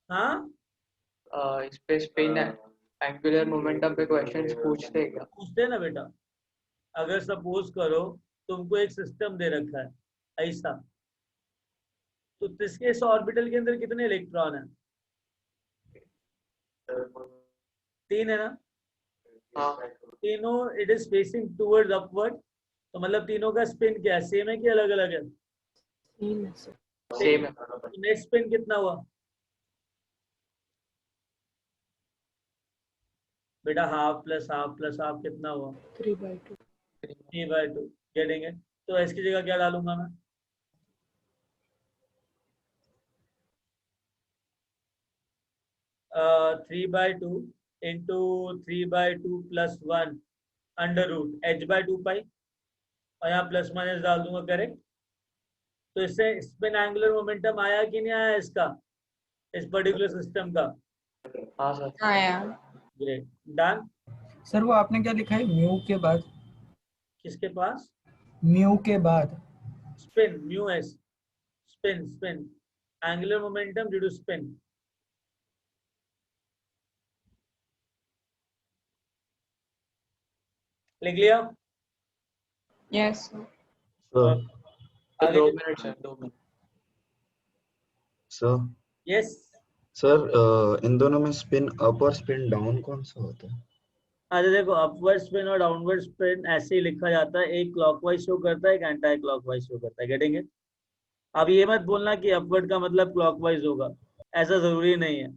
हाँ, इस पे स्पिन एंगुलर मोमेंटम पे क्वेश्चंस पूछते हैं क्या? पूछते हैं ना बेटा. अगर सपोज करो तुमको एक सिस्टम दे रखा है ऐसा, तो इसके इस ऑर्बिटल के अंदर कितने इलेक्ट्रॉन है? 3 है ना? तीनों it is facing towards upward, तो मतलब तीनों का स्पिन क्या है, सेम है कि अलग अलग है? सेम है. तो नेट स्पिन कितना हुआ बेटा? Half plus half plus half कितना हुआ? 3/2. 3/2. गेटिंग. तो इसकी जगह क्या डालूंगा मैं? uh, 3/2 into 3/2 plus 1 under root h by 2 pi, और यहाँ प्लस माइनस डाल दूंगा, करेक्ट? तो इससे स्पिन एंगुलर मोमेंटम आया कि नहीं आया इसका, इस पर्टिकुलर सिस्टम का? हाँ सर. आया. ग्रेट. डन. सर वो आपने क्या लिखा है म्यू के बाद? किसके पास? म्यू के बाद spin, mu S. Spin, spin angular momentum due to spin. लिख लिया? Yes, sir. सर आगे 2 चलिए। Minute sir, 2 minute. Sir yes sir इन दोनों में स्पिन अप और स्पिन डाउन कौन सा होता है? अरे देखो, अपवर्ड स्पिन और डाउनवर्ड स्पिन ऐसे ही लिखा जाता है, एक क्लॉकवाइज शो करता है, एक एंटी क्लॉकवाइज शो करता है। Getting it? अब ये मत बोलना कि अपवर्ड का मतलब क्लॉकवाइज होगा, ऐसा जरूरी नहीं है।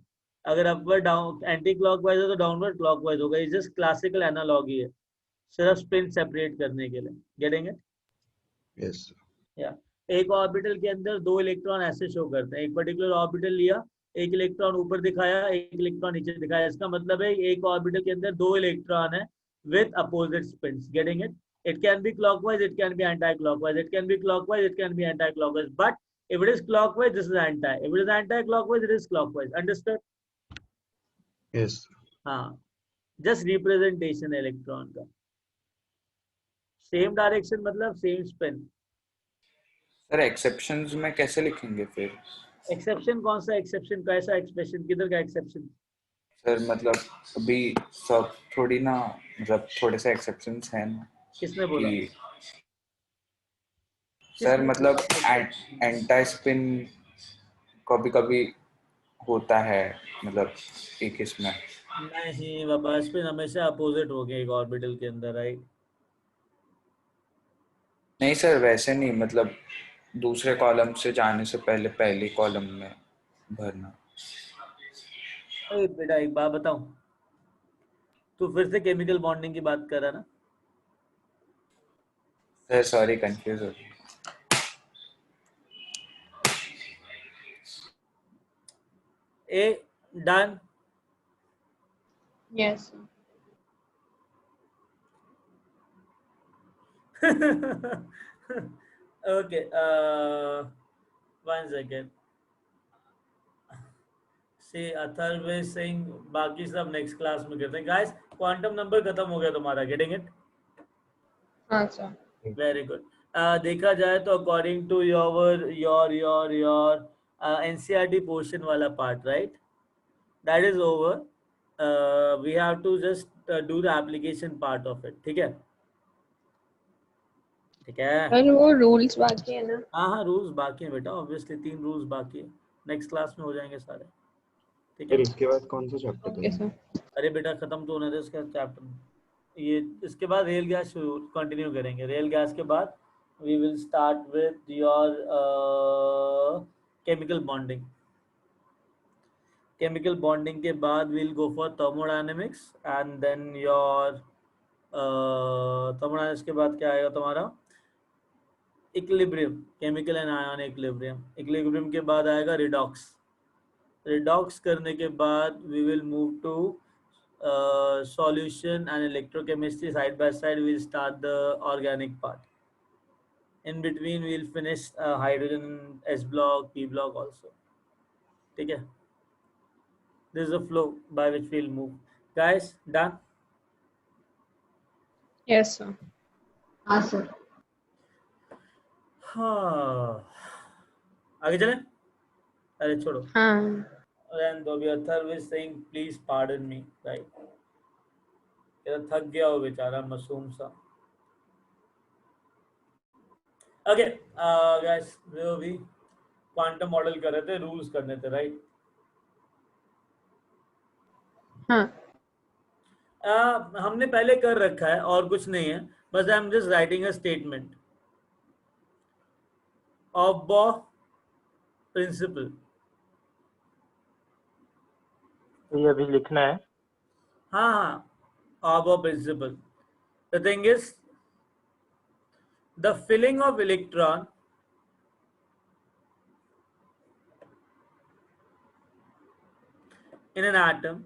अगर अपवर्ड डाउन एंटी क्लॉकवाइज है तो डाउनवर्ड क्लॉकवाइज होगा। ये जस्ट क्लासिकल एनालॉगी है, सिर्फ स्पिन सेपरेट करने के लिए। Getting it? यस या एक ऑर्बिटल के अंदर दो इलेक्ट्रॉन ऐसे शो करते हैं। एक पर्टिकुलर ऑर्बिटल लिया, एक इलेक्ट्रॉन ऊपर दिखाया, एक इलेक्ट्रॉन नीचे दिखाया। इसका मतलब है एक ऑर्बिटल के अंदर दो इलेक्ट्रॉन है with opposite spins. Getting it? It can be clockwise, it can be anti-clockwise, it can be clockwise, it can be anti-clockwise. But if it is clockwise, this is anti. If it is anti-clockwise, it is clockwise. Understood? Yes हाँ, just representation है electron का। Same direction मतलब same spin. Sir exceptions में कैसे लिखेंगे फिर? Exception कौन सा एक्सेप्शन? कैसा एक्सप्रेशन? किधर का एक्सेप्शन? सर मतलब अभी सब थोड़ी ना, मतलब थोड़े से एक्सेप्शंस हैं ना किसने बोला? कि सर मतलब एंटी स्पिन कभी कभी होता है, मतलब एक इसमें। नहीं बाबा, स्पिन हमेशा अपोजिट हो गया एक ऑर्बिटल के अंदर, राइट? नहीं सर वैसे नहीं, मतलब दूसरे कॉलम से जाने से पहले पहले कॉलम में भरना। अरे बेटा एक बात बताऊं, तू फिर से केमिकल बॉन्डिंग की बात कर रहा है ना? सर सॉरी कंफ्यूज हो गया। ए done? Yes, sir. Okay, 1 second. See, Atharva Singh, बाकी सब नेक्स्ट क्लास में करते हैं। गाइस, क्वांटम नंबर खत्म हो गया तुम्हारा। Getting it? हाँ सर। Very good. देखा जाए तो according to your NCERT portion वाला part, right, that is over. We have to just do the application part of it. ठीक है? ठीक है? पर वो रूल्स बाकी है ना? हाँ हाँ, रूल्स बाकी हैं बेटा, ऑब्वियसली 3 रूल्स बाकी है, नेक्स्ट क्लास में हो जाएंगे सारे। ठीक है? फिर इसके बाद कौन सा चैप्टर ओके था? सर। अरे बेटा खत्म तो होने दे इसका चैप्टर। ये इसके बाद रेल गैस कंटिन्यू करेंगे। रेल गैस के बाद we will start with your chemical bonding. Chemical bonding के बाद we'll go for thermodynamics and then your thermodynamics के बाद क्या आएगा तुम्हारा? Equilibrium, chemical and ion equilibrium. Equilibrium के बाद आएगा रिडॉक्स। रिडॉक्स करने के बाद we will move to solution and electrochemistry. Side by side we'll start the organic part. In between we'll finish hydrogen S block, P block also. ठीक है? This is the flow by which we'll move. Guys, done? Yes sir. हाँ sir. हाँ, आगे चलें? अरे छोड़ो, हाँ। and the Athar is saying please pardon me, right? ये थक गया हो बेचारा मासूम सा। ओके गाइस, जो भी क्वांटम मॉडल कर रहे थे, रूल्स करने थे, राइट? हाँ। हमने पहले कर रखा है और कुछ नहीं है, बस I am just writing a statement of बॉ प्रिंसिपल। ये अभी लिखना है? हाँ हाँ, of a principle. The thing is, the filling of electron in an atom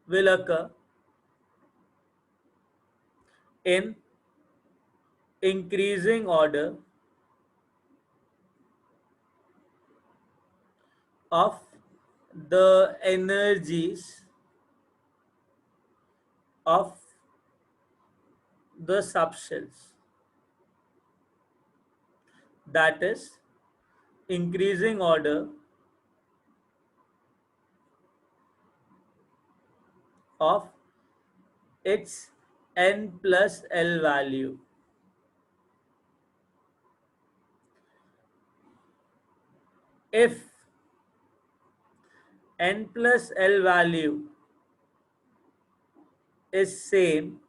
will occur in increasing order of the energies of the subshells, that is increasing order of its n plus L value. If n plus L value is same,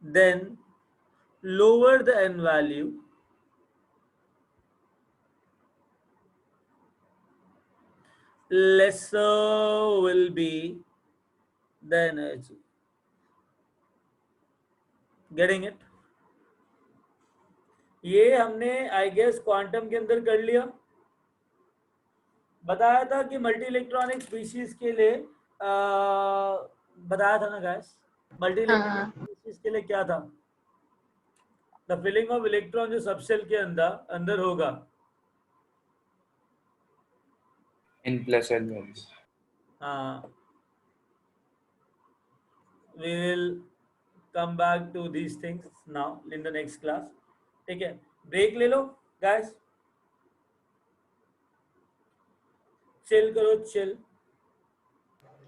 then lower the n value, lesser will be the energy. Getting it? ये हमने I guess quantum के अंदर कर लिया। बताया था कि multi electronic species के लिए बताया था ना गाइस, मल्टी इलेक्ट्रॉनिक स्पीशीज के लिए क्या था? द फिलिंग ऑफ इलेक्ट्रॉन जो सबशेल के अंदर होगा n plus L values. We will come back to these things now in the next class. ठीक है, ब्रेक ले लो गाइस, चिल करो, chill.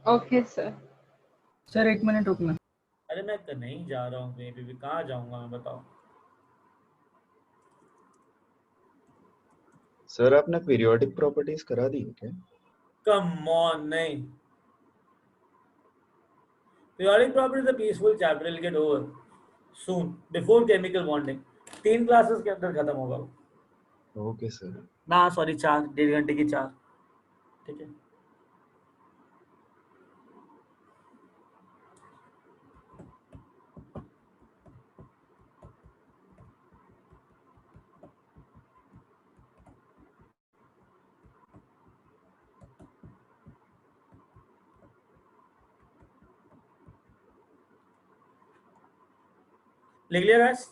Okay sir. Sir 1 minute रुकना। अरे मैं नहीं जा रहा हूँ कहीं भी, कहाँ जाऊंगा मैं, बताओ। सर आपने पीरियोडिक प्रॉपर्टीज करा दी क्या? कम ऑन, नहीं। Periodic properties is a peaceful chapter. Will get over soon before chemical bonding. 3 classes के अंदर खत्म होगा। Okay sir. ना सॉरी 4, 1.5 घंटे की 4। ठीक है। लिख लिया गाइस?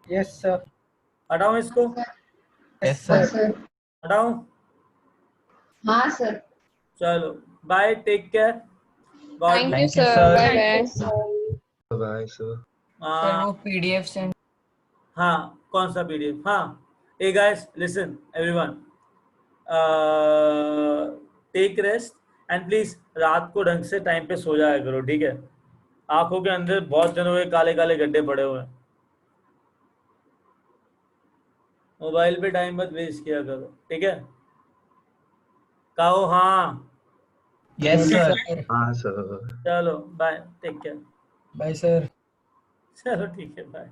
Yes sir. हटाऊं इसको? Yes sir. हटाऊं? हाँ सर। चलो bye, take care, thank you sir, bye bye. Bye sir. Sir वो पीडीएफ सेंड। हाँ, कौन सा पीडीएफ? हाँ, ए guys listen everyone, take rest and please रात को ढंग से टाइम पे सो जाया करो, ठीक है? आंखों के अंदर बहुत दिनों में काले काले गड्ढे पड़े हुए हैं। मोबाइल पे टाइम मत वेस्ट किया करो, ठीक है? कहो हाँ। Yes sir. हाँ सर। चलो bye, take care. Bye sir. चलो ठीक है, बाय।